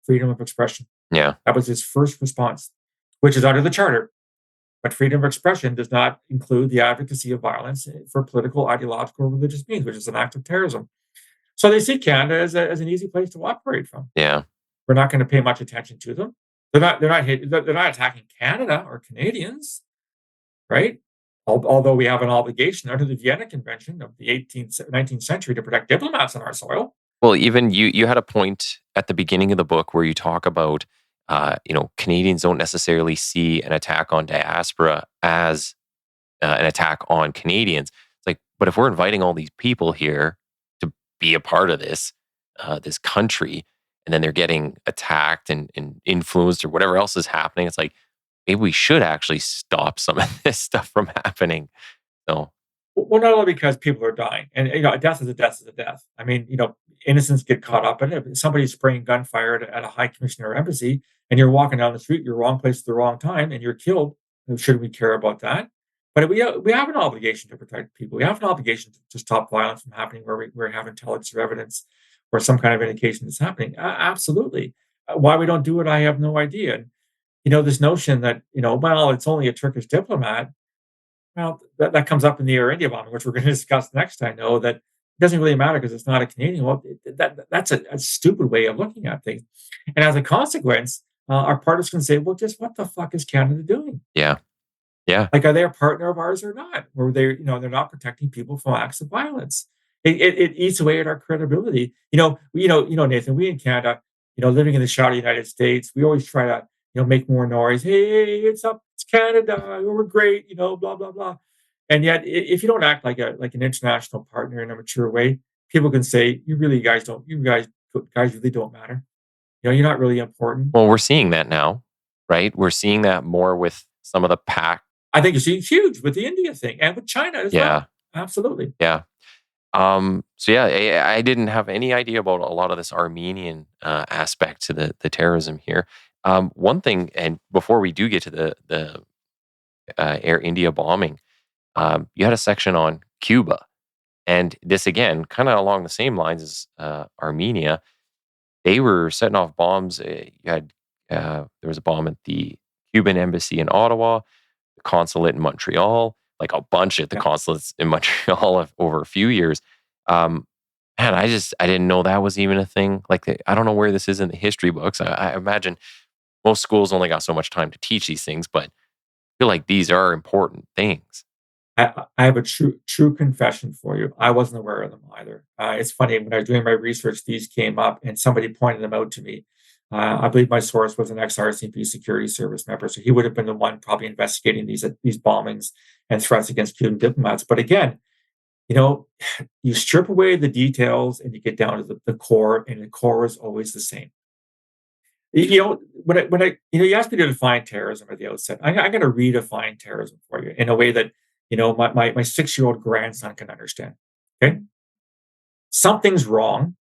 Freedom of expression. Yeah. That was his first response, which is under the charter. But freedom of expression does not include the advocacy of violence for political, ideological, or religious means, which is an act of terrorism. So they see Canada as an easy place to operate from. Yeah. We're not going to pay much attention to them. They're not attacking Canada or Canadians, right? Although we have an obligation under the Vienna Convention of the 19th century to protect diplomats on our soil. Well, even you had a point at the beginning of the book where you talk about, Canadians don't necessarily see an attack on diaspora as an attack on Canadians. It's like, but if we're inviting all these people here to be a part of this country, and then they're getting attacked and influenced or whatever else is happening, it's like, maybe we should actually stop some of this stuff from happening. So, well, not only because people are dying, and a death is a death is a death. I mean, innocents get caught up in it. If somebody's spraying gunfire at a high commissioner embassy, and you're walking down the street, you're wrong place at the wrong time, and you're killed. Should we care about that? But we have an obligation to protect people. We have an obligation to stop violence from happening where we have intelligence or evidence or some kind of indication it's happening. Absolutely. Why we don't do it, I have no idea. And this notion that well, it's only a Turkish diplomat. Well, that comes up in the Air India bombing, which we're going to discuss next. I know that it doesn't really matter because it's not a Canadian. Well, that's a stupid way of looking at things. And as a consequence, our partners can say, well, just what the fuck is Canada doing? Yeah. Yeah. Like, are they a partner of ours or not? Or they're not protecting people from acts of violence. It eats away at our credibility. Nathan, we in Canada, living in the shadow United States, we always try to, make more noise. Hey, it's Canada. We're great, blah, blah, blah. And yet, if you don't act like an international partner in a mature way, people can say, you guys really don't matter. you're not really important. Well, we're seeing that now, right? We're seeing that more with some of the pack. I think it's huge with the India thing and with China as Yeah. well. Absolutely. Yeah. So yeah, I didn't have any idea about a lot of this Armenian aspect to the terrorism here. One thing, and before we do get to the Air India bombing, you had a section on Cuba, and this again, kind of along the same lines as Armenia. They were setting off bombs. You had there was a bomb at the Cuban embassy in Ottawa, the consulate in Montreal, like a bunch at the Yeah. consulates in Montreal over a few years. Um, Man, I didn't know that was even a thing. Like, I don't know where this is in the history books. I imagine most schools only got so much time to teach these things, but I feel like these are important things. I have a true confession for you. I wasn't aware of them either. It's funny, when I was doing my research, these came up and somebody pointed them out to me. I believe my source was an ex-RCMP security service member, so he would have been the one probably investigating these bombings and threats against Cuban diplomats. But again, you strip away the details and you get down to the core, and the core is always the same. When you asked me to define terrorism at the outset, I'm going to redefine terrorism for you in a way that my 6-year-old grandson can understand. Okay, something's wrong.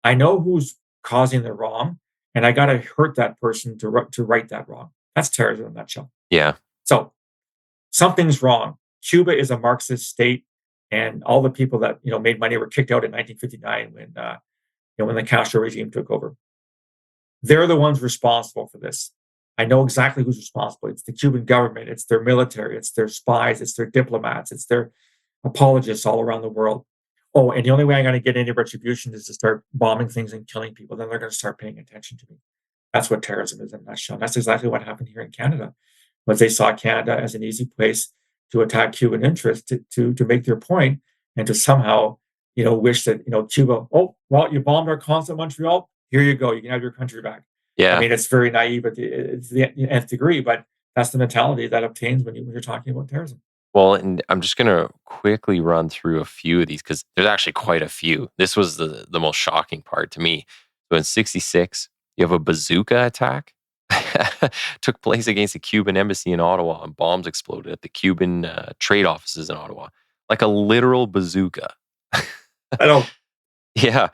I know who's causing the wrong, and I got to hurt that person to right that wrong. That's terrorism in a nutshell. Yeah. So something's wrong. Cuba is a Marxist state, and all the people that made money were kicked out in 1959 when the Castro regime took over. They're the ones responsible for this. I know exactly who's responsible. It's the Cuban government. It's their military. It's their spies. It's their diplomats. It's their apologists all around the world. Oh, and the only way I'm going to get any retribution is to start bombing things and killing people. Then they're going to start paying attention to me. That's what terrorism is in a nutshell. That's exactly what happened here in Canada, was they saw Canada as an easy place to attack Cuban interests, to make their point, and to somehow wish that Cuba. Oh, well, you bombed our consulate in Montreal. Here you go. You can have your country back. Yeah. I mean, it's very naive it's the nth degree, but that's the mentality that obtains when you're talking about terrorism. Well, and I'm just going to quickly run through a few of these because there's actually quite a few. This was the most shocking part to me. So in 1966, you have a bazooka attack took place against the Cuban embassy in Ottawa, and bombs exploded at the Cuban trade offices in Ottawa, like a literal bazooka. I know. Yeah.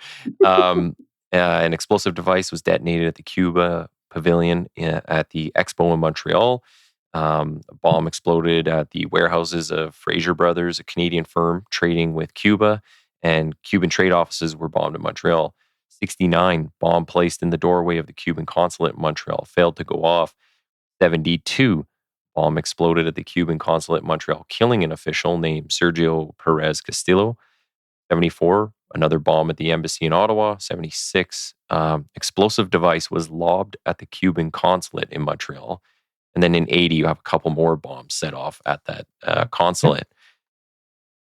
An explosive device was detonated at the Cuba pavilion at the Expo in Montreal. A bomb exploded at the warehouses of Fraser Brothers, a Canadian firm trading with Cuba, and Cuban trade offices were bombed in Montreal. 1969, bomb placed in the doorway of the Cuban consulate in Montreal failed to go off. 1972, bomb exploded at the Cuban consulate in Montreal, killing an official named Sergio Perez Castillo. 1974, another bomb at the embassy in Ottawa. 1976, explosive device was lobbed at the Cuban consulate in Montreal. And then in 1980, you have a couple more bombs set off at that consulate.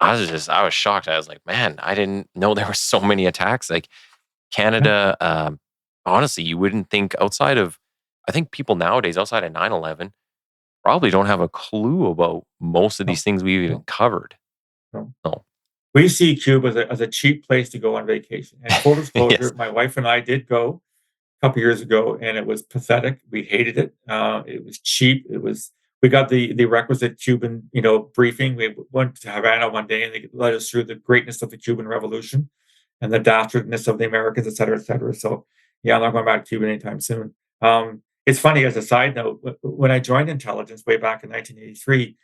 I was shocked. I was like, man, I didn't know there were so many attacks. Like Canada, honestly, you wouldn't think I think people nowadays outside of 9/11 probably don't have a clue about most of these things we've even covered. No. We see Cuba as a cheap place to go on vacation. And full disclosure, Yes. My wife and I did go a couple years ago, and it was pathetic. We hated it. It was cheap. We got the requisite Cuban, briefing. We went to Havana one day, and they led us through the greatness of the Cuban Revolution and the dastardness of the Americans, et cetera, et cetera. So, yeah, I'm not going back to Cuba anytime soon. It's funny, as a side note, when I joined intelligence way back in 1983,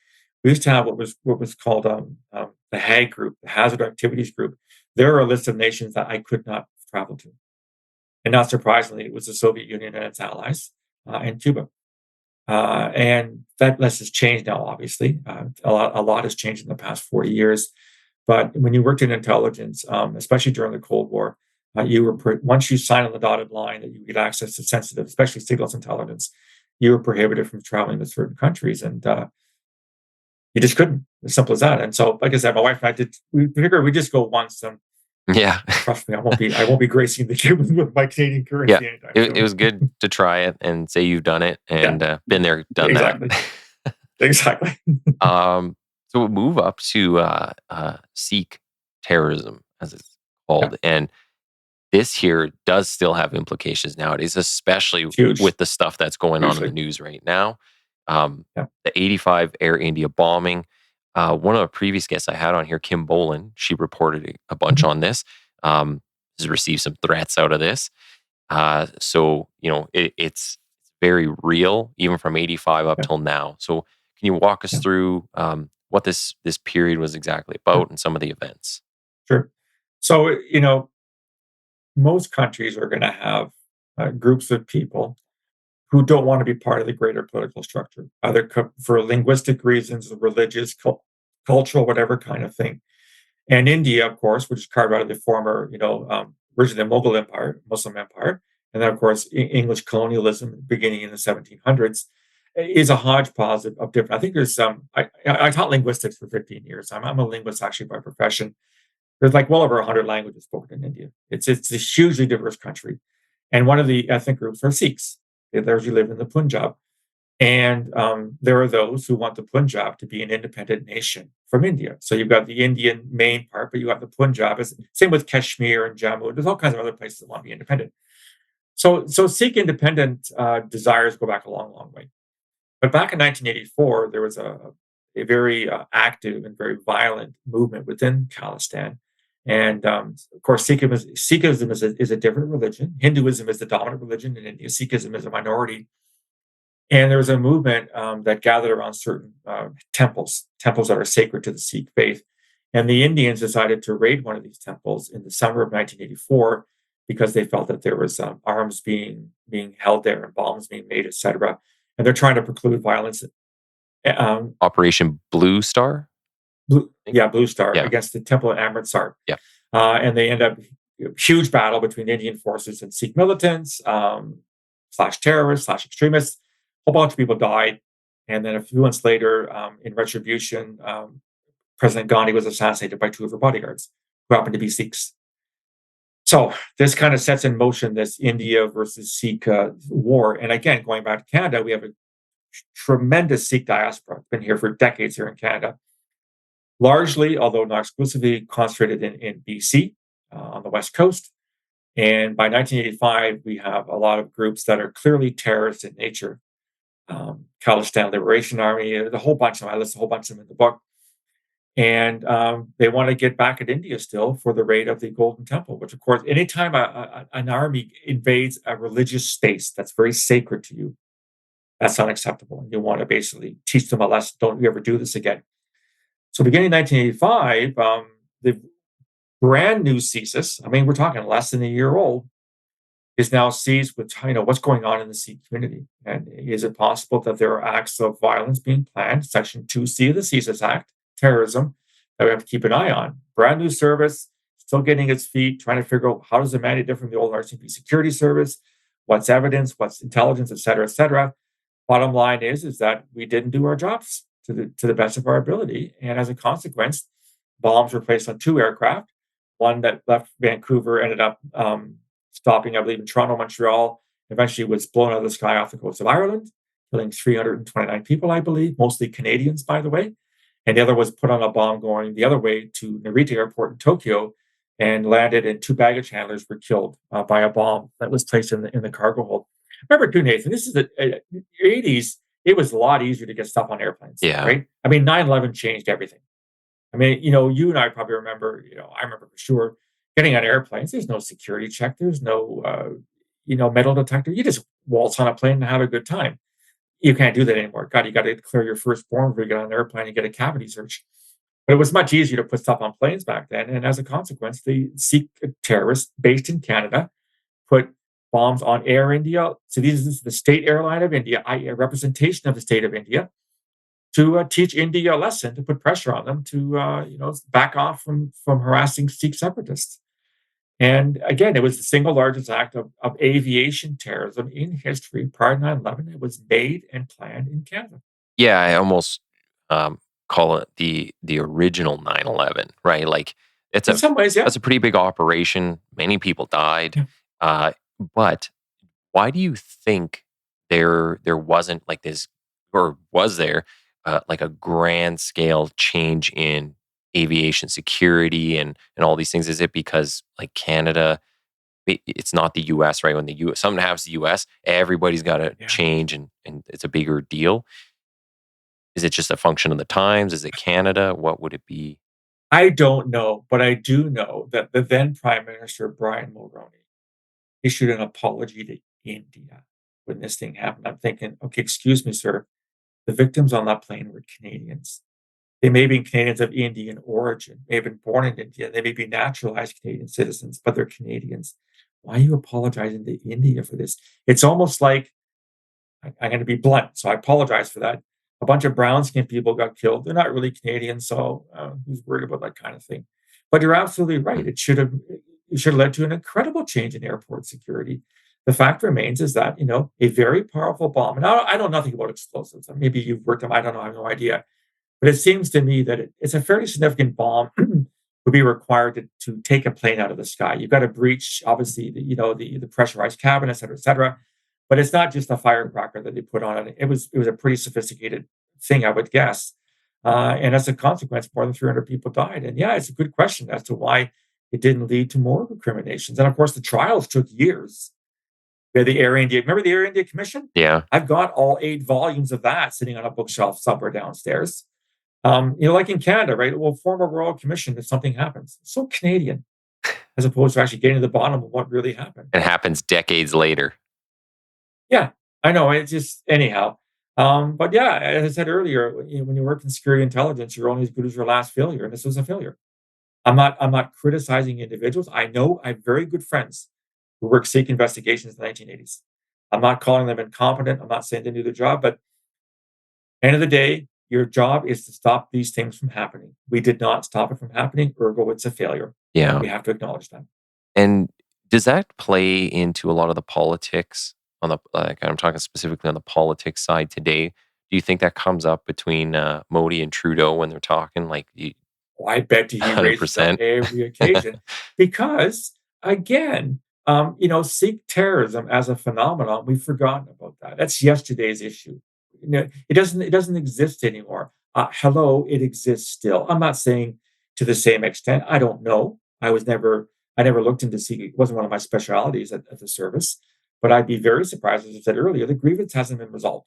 we used to have what was called the HAG group, the Hazard Activities Group. There are a list of nations that I could not travel to. And not surprisingly, it was the Soviet Union and its allies, and Cuba. And that list has changed now, obviously. A lot has changed in the past 40 years. But when you worked in intelligence, especially during the Cold War, once you signed on the dotted line that you get access to sensitive, especially signals intelligence, you were prohibited from traveling to certain countries. And you just couldn't. As simple as that. And so, like I said, my wife and I we figured we'd just go once. Yeah. Trust me, I won't be gracing the Cubans with my Canadian currency anytime soon. It was good to try it and say you've done it and been there, done that. Exactly. So we'll move up to Sikh terrorism, as it's called. And this here does still have implications nowadays, especially Huge. with the stuff that's going on in the Hugely. news right now. Yeah. The 85 Air India bombing. One of the previous guests I had on here, Kim Bolan, she reported a bunch on this. Has received some threats out of this. So, it's very real, even from 85 up Yeah. till now. So can you walk us Yeah. through what this period was exactly about and some of the events? Sure. So, most countries are going to have groups of people who don't want to be part of the greater political structure, either for linguistic reasons, religious, cultural, whatever kind of thing. And India, of course, which is carved out of the former, originally the Mughal Empire, Muslim Empire, and then, of course, English colonialism beginning in the 1700s, is a hodgepodge of different. I think there's some. I taught linguistics for 15 years. I'm a linguist actually by profession. There's like well over 100 languages spoken in India. It's a hugely diverse country, and one of the ethnic groups are Sikhs. They largely live in the Punjab, and there are those who want the Punjab to be an independent nation from India. So you've got the Indian main part, but you have the Punjab. Same with Kashmir and Jammu. There's all kinds of other places that want to be independent. So Sikh independent desires go back a long, long way. But back in 1984, there was a very active and very violent movement within Khalistan. And of course, Sikhism is a different religion. Hinduism is the dominant religion in India. Sikhism is a minority. And there was a movement that gathered around certain temples that are sacred to the Sikh faith. And the Indians decided to raid one of these temples in the summer of 1984 because they felt that there was arms being held there and bombs being made, etc. And they're trying to preclude violence. Operation Blue Star? Blue Star Yeah. against the temple at Amritsar. Yeah. And they end up huge battle between Indian forces and Sikh militants, slash terrorists, slash extremists. A whole bunch of people died. And then a few months later, in retribution, President Gandhi was assassinated by two of her bodyguards, who happened to be Sikhs. So this kind of sets in motion this India versus Sikh war. And again, going back to Canada, we have a tremendous Sikh diaspora. It's been here for decades here in Canada. Largely, although not exclusively, concentrated in BC on the West Coast. And by 1985, we have a lot of groups that are clearly terrorist in nature. Khalistan Liberation Army, a whole bunch of them. I list a whole bunch of them in the book. And they want to get back at India still for the raid of the Golden Temple, which, of course, anytime an army invades a religious space that's very sacred to you, that's unacceptable. You want to basically teach them a lesson. Don't you ever do this again. So beginning in 1985, the brand new CSIS, I mean, we're talking less than a year old, is now seized with what's going on in the Sikh community. And is it possible that there are acts of violence being planned? Section 2C of the CSIS Act, terrorism, that we have to keep an eye on. Brand new service, still getting its feet, trying to figure out how does it mandate different from the old RCMP security service, what's evidence, what's intelligence, et cetera, et cetera. Bottom line is that we didn't do our jobs to the best of our ability. And as a consequence, bombs were placed on two aircraft. One that left Vancouver ended up stopping, I believe, in Toronto, Montreal, eventually was blown out of the sky off the coast of Ireland, killing 329 people, I believe, mostly Canadians, by the way. And the other was put on a bomb going the other way to Narita Airport in Tokyo and landed, and two baggage handlers were killed by a bomb that was placed in the cargo hold. Remember too, Nathan, this is the 80s. It was a lot easier to get stuff on airplanes, right? I mean, 9/11 changed everything. I mean, you and I probably remember, I remember for sure, getting on airplanes. There's no security check. There's no, metal detector. You just waltz on a plane and have a good time. You can't do that anymore. God, you got to clear your firstborn before you get on an airplane and get a cavity search. But it was much easier to put stuff on planes back then. And as a consequence, the Sikh terrorists based in Canada put bombs on Air India. So this is the state airline of India, i.e. a representation of the state of India, to teach India a lesson, to put pressure on them to, back off from harassing Sikh separatists. And again, it was the single largest act of aviation terrorism in history prior to 9/11. It was made and planned in Canada. Yeah, I almost call it the original 9/11, right? Like In some ways, yeah. That's a pretty big operation. Many people died. Yeah. But why do you think there wasn't like this, or was there like a grand scale change in aviation security and all these things? Is it because like Canada it's not the U.S., right? When the U.S. something happens to the U.S., everybody's got to Yeah. change, and it's a bigger deal. Is it just a function of the times? Is it Canada? What would it be? I don't know, but I do know that the then Prime Minister, Brian Mulroney, issued an apology to India when this thing happened. I'm thinking, okay, excuse me, sir. The victims on that plane were Canadians. They may be Canadians of Indian origin, may have been born in India, they may be naturalized Canadian citizens, but they're Canadians. Why are you apologizing to India for this? It's almost like, I'm going to be blunt, so I apologize for that. A bunch of brown skinned people got killed. They're not really Canadian, so who's worried about that kind of thing? But you're absolutely right. It should have led to an incredible change in airport security. The fact remains is that a very powerful bomb. And I know nothing about explosives. Maybe you've worked them. I don't know. I have no idea. But it seems to me that it's a fairly significant bomb would be required to take a plane out of the sky. You've got to breach, obviously, the pressurized cabin, et cetera, et cetera. But it's not just a firecracker that they put on it. It was a pretty sophisticated thing, I would guess. And as a consequence, more than 300 people died. And yeah, it's a good question as to why it didn't lead to more recriminations. And of course, the trials took years. We had the Air India. Remember the Air India Commission? Yeah. I've got all 8 volumes of that sitting on a bookshelf somewhere downstairs. Like in Canada, right? We'll form a royal commission if something happens. It's so Canadian, as opposed to actually getting to the bottom of what really happened. It happens decades later. Yeah, I know. It's just anyhow. But yeah, as I said earlier, when you work in security intelligence, you're only as good as your last failure, and this was a failure. I'm not criticizing individuals. I know I have very good friends who worked Sikh investigations in the 1980s. I'm not calling them incompetent. I'm not saying they do their job, but end of the day, your job is to stop these things from happening. We did not stop it from happening, ergo, it's a failure. Yeah. We have to acknowledge that. And does that play into a lot of the politics I'm talking specifically on the politics side today? Do you think that comes up between Modi and Trudeau when they're talking? Well, I bet you he raises it on 100%. every occasion because, again, Sikh terrorism as a phenomenon, we've forgotten about that. That's yesterday's issue. It doesn't exist anymore. Hello, it exists still. I'm not saying to the same extent. I don't know. I never looked into Sikh. It wasn't one of my specialities at the service. But I'd be very surprised, as I said earlier, the grievance hasn't been resolved.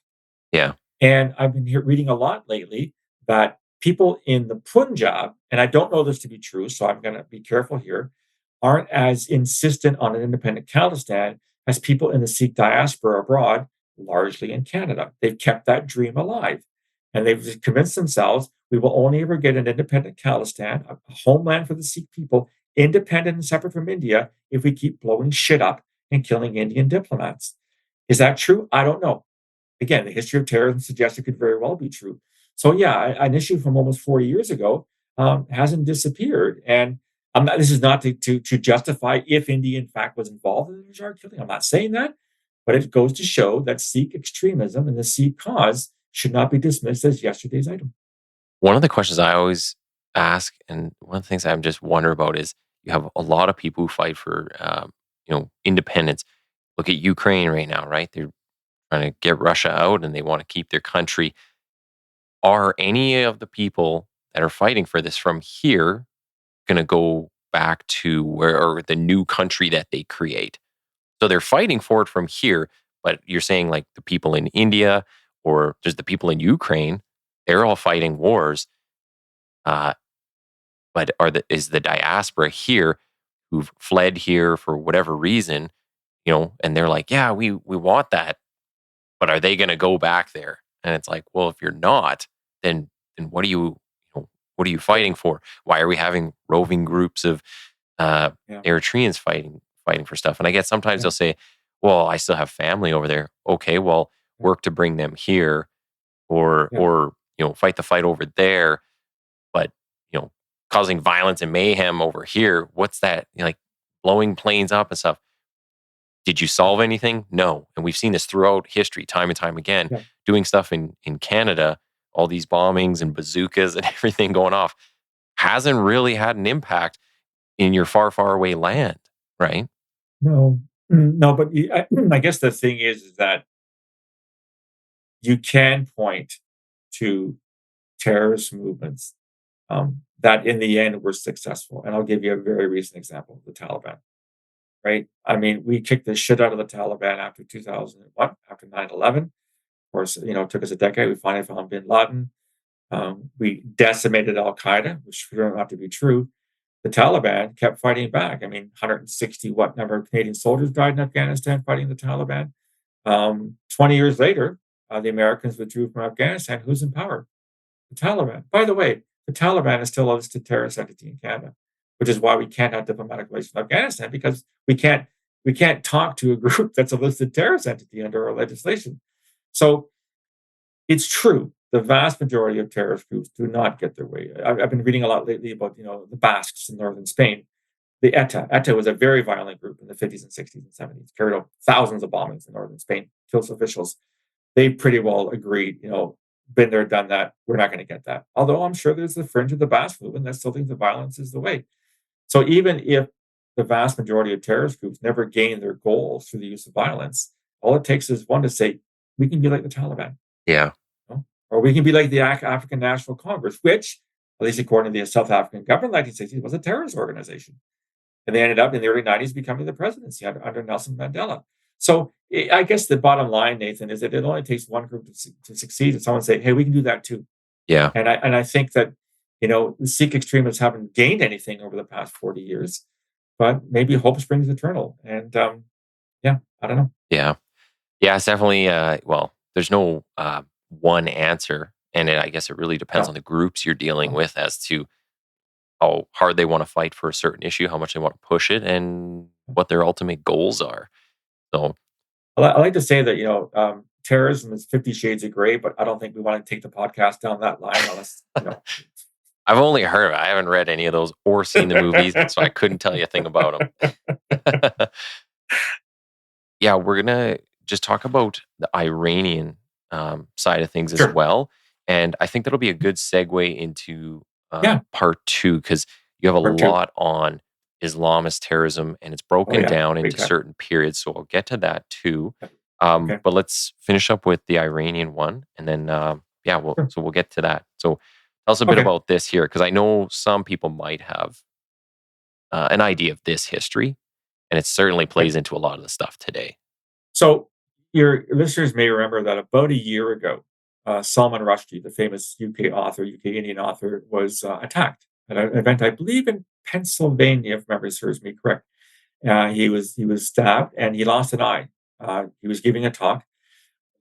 Yeah. And I've been reading a lot lately that people in the Punjab, and I don't know this to be true, so I'm going to be careful here, aren't as insistent on an independent Khalistan as people in the Sikh diaspora abroad, largely in Canada. They've kept that dream alive. And they've convinced themselves we will only ever get an independent Khalistan, a homeland for the Sikh people, independent and separate from India, if we keep blowing shit up and killing Indian diplomats. Is that true? I don't know. Again, the history of terrorism suggests it could very well be true. So yeah, an issue from almost 40 years ago hasn't disappeared. And this is not to justify if India in fact was involved in the Nijjar killing. I'm not saying that, but it goes to show that Sikh extremism and the Sikh cause should not be dismissed as yesterday's item. One of the questions I always ask, and one of the things I'm just wonder about is you have a lot of people who fight for independence. Look at Ukraine right now, right? They're trying to get Russia out and they want to keep their country. Are any of the people that are fighting for this from here going to go back to where or the new country that they create? So they're fighting for it from here, but you're saying like the people in India or just the people in Ukraine, they're all fighting wars. But is the diaspora here who've fled here for whatever reason, and they're like, yeah, we want that, but are they going to go back there? And it's like, well, if you're not, then what are what are you fighting for? Why are we having roving groups of Eritreans fighting for stuff? And I guess sometimes they'll say, well, I still have family over there. Okay, well, work to bring them here, or fight the fight over there. But causing violence and mayhem over here, what's that? Like blowing planes up and stuff. Did you solve anything? No. And we've seen this throughout history, time and time again. Yeah. Doing stuff in Canada, all these bombings and bazookas and everything going off, hasn't really had an impact in your far, far away land, right? No, no, but I guess the thing is that you can point to terrorist movements that in the end were successful. And I'll give you a very recent example, the Taliban. right? I mean, we kicked the shit out of the Taliban after 2001, after 9/11. Of course, it took us a decade. We finally found bin Laden. We decimated Al Qaeda, which turned out to be true. The Taliban kept fighting back. I mean, 160 what number of Canadian soldiers died in Afghanistan fighting the Taliban. 20 years later, the Americans withdrew from Afghanistan. Who's in power? The Taliban. By the way, the Taliban is still a listed terrorist entity in Canada, which is why we can't have diplomatic relations with Afghanistan, because we can't talk to a group that's a listed terrorist entity under our legislation. So it's true. The vast majority of terrorist groups do not get their way. I've been reading a lot lately about the Basques in northern Spain. The ETA. ETA was a very violent group in the 50s and 60s and 70s. Carried out thousands of bombings in northern Spain, killed officials. They pretty well agreed. Been there, done that. We're not going to get that. Although I'm sure there's the fringe of the Basque movement that still thinks the violence is the way. So even if the vast majority of terrorist groups never gain their goals through the use of violence, all it takes is one to say, we can be like the Taliban. Yeah. Or we can be like the African National Congress, which, at least according to the South African government in the 1960s, was a terrorist organization. And they ended up in the early 90s becoming the presidency under Nelson Mandela. So I guess the bottom line, Nathan, is that it only takes one group to succeed, and someone say, hey, we can do that too. Yeah. And I think that, the Sikh extremists haven't gained anything over the past 40 years, but maybe hope springs eternal. And I don't know. Yeah. Yeah, it's definitely, there's no one answer. And I guess it really depends on the groups you're dealing with as to how hard they want to fight for a certain issue, how much they want to push it, and what their ultimate goals are. So I like to say that, terrorism is 50 shades of gray, but I don't think we want to take the podcast down that line unless, I've only heard of it. I haven't read any of those or seen the movies, so I couldn't tell you a thing about them. Yeah, we're going to just talk about the Iranian side of things as well. And I think that'll be a good segue into part 2, because you have a lot on Islamist terrorism, and it's broken down into certain periods. So I'll get to that too. But let's finish up with the Iranian one, and then so we'll get to that. So tell us a bit about this here, because I know some people might have an idea of this history, and it certainly plays into a lot of the stuff today. So your listeners may remember that about a year ago, Salman Rushdie, the famous UK Indian author, was attacked at an event, I believe, in Pennsylvania, if memory serves me correct. He was stabbed and he lost an eye. He was giving a talk.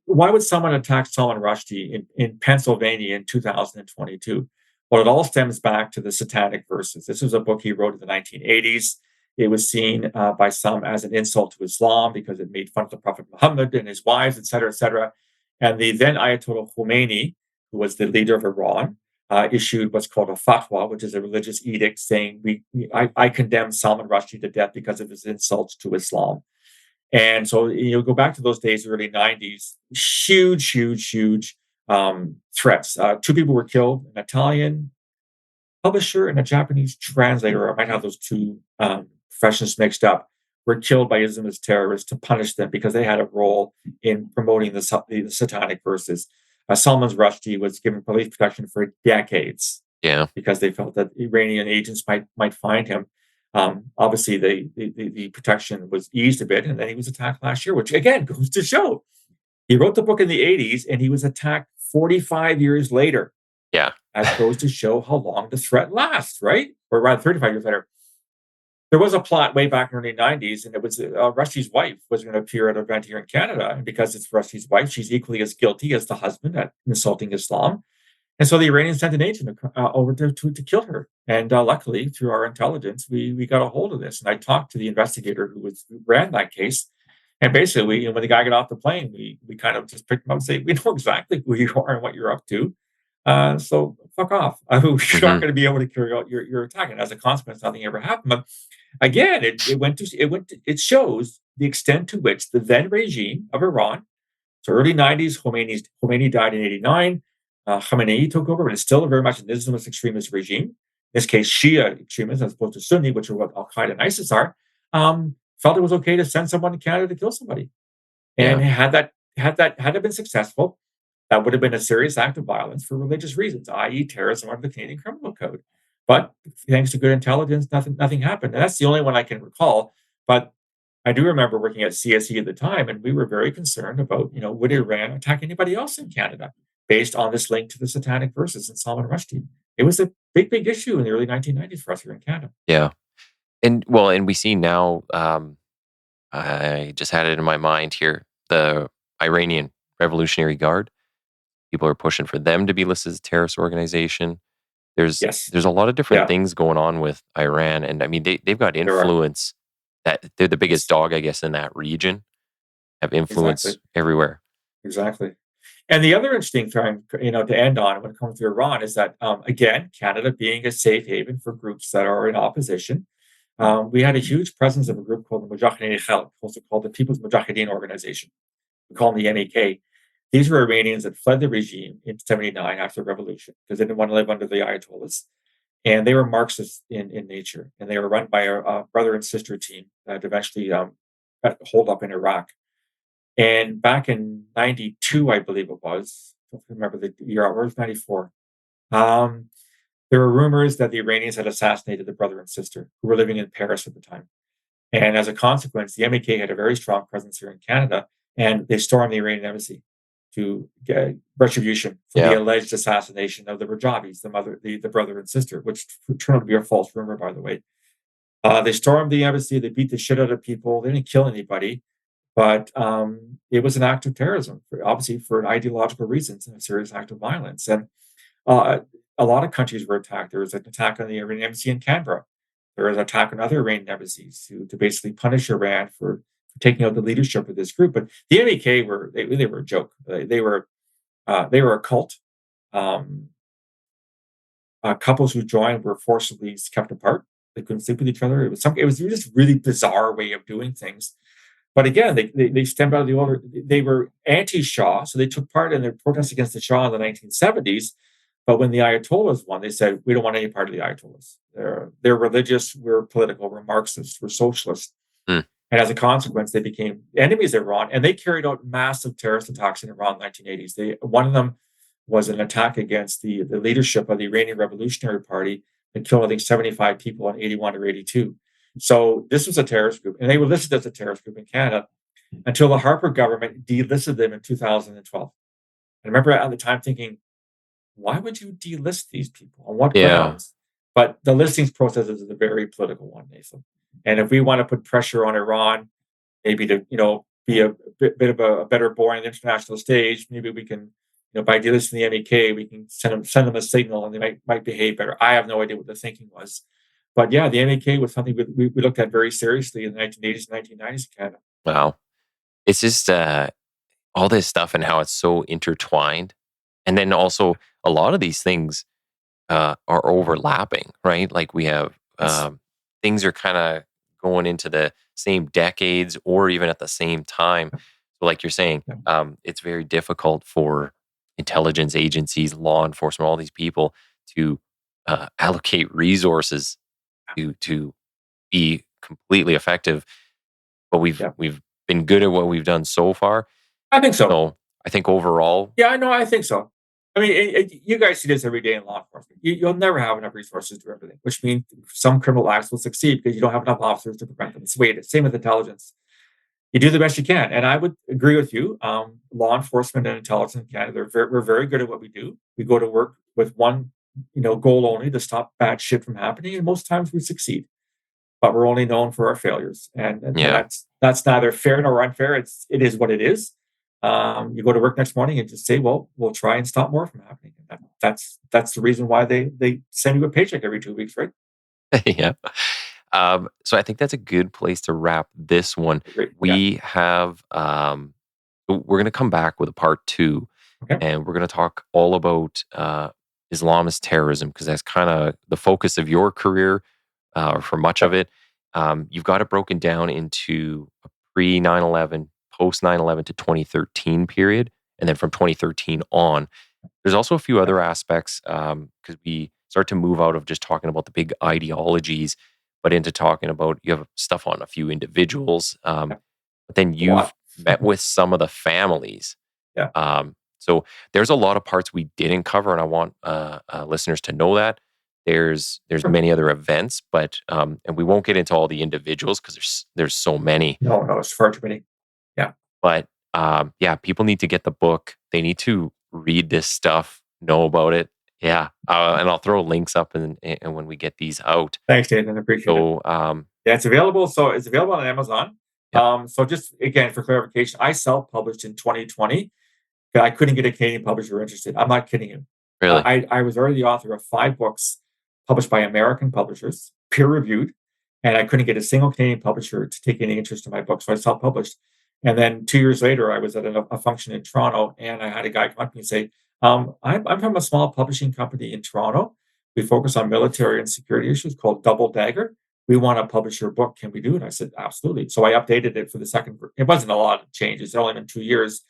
Why would someone attack Salman Rushdie in Pennsylvania in 2022? Well, it all stems back to the Satanic Verses. This was a book he wrote in the 1980s. It was seen by some as an insult to Islam because it made fun of the Prophet Muhammad and his wives, et cetera, et cetera. And the then Ayatollah Khomeini, who was the leader of Iran, issued what's called a fatwa, which is a religious edict saying, I condemn Salman Rushdie to death because of his insults to Islam. And so you go back to those days, early 90s, huge threats. 2 people were killed, an Italian publisher and a Japanese translator. I might have those 2 professions mixed up, were killed by Islamist terrorists to punish them because they had a role in promoting the Satanic Verses. Salman Rushdie was given police protection for decades, because they felt that Iranian agents might find him. Obviously, the protection was eased a bit, and then he was attacked last year, which again goes to show he wrote the book in the 80s, and he was attacked 45 years later. Yeah, that goes to show how long the threat lasts, right? Or rather, 35 years later. There was a plot way back in the early 90s, and it was Rushdie's wife was going to appear at an event here in Canada. And because it's Rushdie's wife, she's equally as guilty as the husband at insulting Islam. And so the Iranians sent an agent over to kill her. And luckily, through our intelligence, we got a hold of this. And I talked to the investigator who ran that case. And basically, when the guy got off the plane, we kind of just picked him up and say, we know exactly who you are and what you're up to. So fuck off. You're not going to be able to carry out your attack. And as a consequence, nothing ever happened. But again, it shows the extent to which the then regime of Iran, so early 90s, Khomeini died in 89. Khamenei took over, but it's still very much an Islamist extremist regime. In this case, Shia extremists, as opposed to Sunni, which are what Al Qaeda and ISIS are, felt it was okay to send someone to Canada to kill somebody. And had that been successful, that would have been a serious act of violence for religious reasons, i.e., terrorism under the Canadian Criminal Code. But thanks to good intelligence, nothing happened. And that's the only one I can recall. But I do remember working at CSE at the time, and we were very concerned about, would Iran attack anybody else in Canada based on this link to the Satanic Verses and Salman Rushdie? It was a big, big issue in the early 1990s for us here in Canada. Yeah. And we see now, I just had it in my mind here, the Iranian Revolutionary Guard. People are pushing for them to be listed as a terrorist organization. There's Yes. there's a lot of different Yeah. things going on with Iran, and I mean they've got There are. influence, that they're the biggest dog, I guess, in that region, have influence Exactly. everywhere. Exactly. And the other interesting thing, to end on when it comes to Iran is that, again, Canada being a safe haven for groups that are in opposition, we had a huge presence of a group called the Mujahideen Khalq, also called the People's Mujahideen Organization. We call them the MEK. These were Iranians that fled the regime in 79 after the revolution because they didn't want to live under the Ayatollahs. And they were Marxist in nature. And they were run by a brother and sister team that eventually got holed up in Iraq. And back in 92, I believe it was, I don't remember the year, or it was 94. There were rumors that the Iranians had assassinated the brother and sister who were living in Paris at the time. And as a consequence, the MEK had a very strong presence here in Canada, and they stormed the Iranian embassy to get retribution for the alleged assassination of the Rajabis, the brother and sister, which turned out to be a false rumor, by the way. They stormed the embassy, they beat the shit out of people, they didn't kill anybody, but it was an act of terrorism, obviously for ideological reasons, and a serious act of violence. And a lot of countries were attacked. There was an attack on the Iranian embassy in Canberra. There was an attack on other Iranian embassies to basically punish Iran for taking out the leadership of this group. But the MEK were a joke. They were a cult. Couples who joined were forcibly kept apart. They couldn't sleep with each other. It was just really bizarre way of doing things. But again, they stemmed out of the older. They were anti-Shah, so they took part in the protests against the Shah in the 1970s. But when the Ayatollahs won, they said, we don't want any part of the Ayatollahs. They're religious, we're political, we're Marxists, we're socialists. Mm. And as a consequence, they became enemies of Iran, and they carried out massive terrorist attacks in Iran in the 1980s. One of them was an attack against the leadership of the Iranian Revolutionary Party that killed, I think, 75 people in 81 or 82. So this was a terrorist group, and they were listed as a terrorist group in Canada until the Harper government delisted them in 2012. I remember at the time thinking, why would you delist these people? On what grounds? But the listings process is a very political one, Nathan. And if we want to put pressure on Iran, maybe to be a bit of a better boy on the international stage, maybe we can, by delisting the MEK, we can send them a signal, and they might behave better. I have no idea what the thinking was. But yeah, the MEK was something we looked at very seriously in the 1980s and 1990s in Canada. Wow. It's just all this stuff and how it's so intertwined. And then also a lot of these things are overlapping, right? Like we have things are kind of going into the same decades or even at the same time. So like you're saying, it's very difficult for intelligence agencies, law enforcement, all these people to allocate resources to be completely effective. But we've been good at what we've done so far. I think so. So I think overall, I think so. I mean, you guys see this every day in law enforcement. You'll never have enough resources to do everything, which means some criminal acts will succeed because you don't have enough officers to prevent them. It's the way it is. Same with intelligence. You do the best you can. And I would agree with you. Law enforcement and intelligence in Canada, we're very good at what we do. We go to work with one goal only, to stop bad shit from happening. And most times we succeed. But we're only known for our failures. And that's neither fair nor unfair. It is what it is. You go to work next morning and just say, well, we'll try and stop more from happening. That's the reason why they send you a paycheck every 2 weeks, right? Yeah. So I think that's a good place to wrap this one. Great. We have, we're going to come back with a part 2, and we're going to talk all about Islamist terrorism, because that's kind of the focus of your career, or for much of it. You've got it broken down into a pre 9/11, post 9/11 to 2013 period, and then from 2013 on. There's also a few other aspects, because we start to move out of just talking about the big ideologies, but into talking about, you have stuff on a few individuals, but then you've met with some of the families. So there's a lot of parts we didn't cover, and I want listeners to know that. there's many other events, but and we won't get into all the individuals because there's so many. No, it's far too many. Yeah. But yeah, people need to get the book. They need to read this stuff, know about it. Yeah, and I'll throw links up and when we get these out. Thanks, Nathan. I appreciate it. So yeah, it's available. So it's available on Amazon. Yeah. So just again for clarification, I self-published in 2020. I couldn't get a Canadian publisher interested. I'm not kidding you. really, I was already the author of 5 books published by American publishers, peer-reviewed, and I couldn't get a single Canadian publisher to take any interest in my book. So I self-published. And then 2 years later, I was at a function in Toronto, and I had a guy come up to me and say, I'm from a small publishing company in Toronto. We focus on military and security issues called Double Dagger. We want to publish your book. Can we do it? I said, absolutely. So I updated it for the second. It wasn't a lot of changes. It only been 2 years.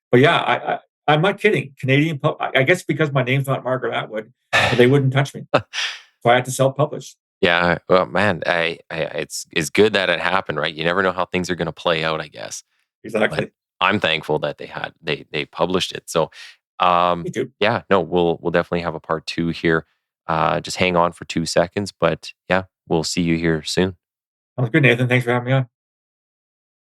But yeah, I'm not kidding. Canadian, I guess because my name's not Margaret Atwood, they wouldn't touch me. So I had to self-publish. yeah. Well, man, it's good that it happened, right? You never know how things are going to play out, I guess. Exactly. But I'm thankful that they published it. So Me too. yeah, no, we'll definitely have a part 2 here. Just hang on for 2 seconds, but yeah, we'll see you here soon. Sounds good, Nathan. Thanks for having me on.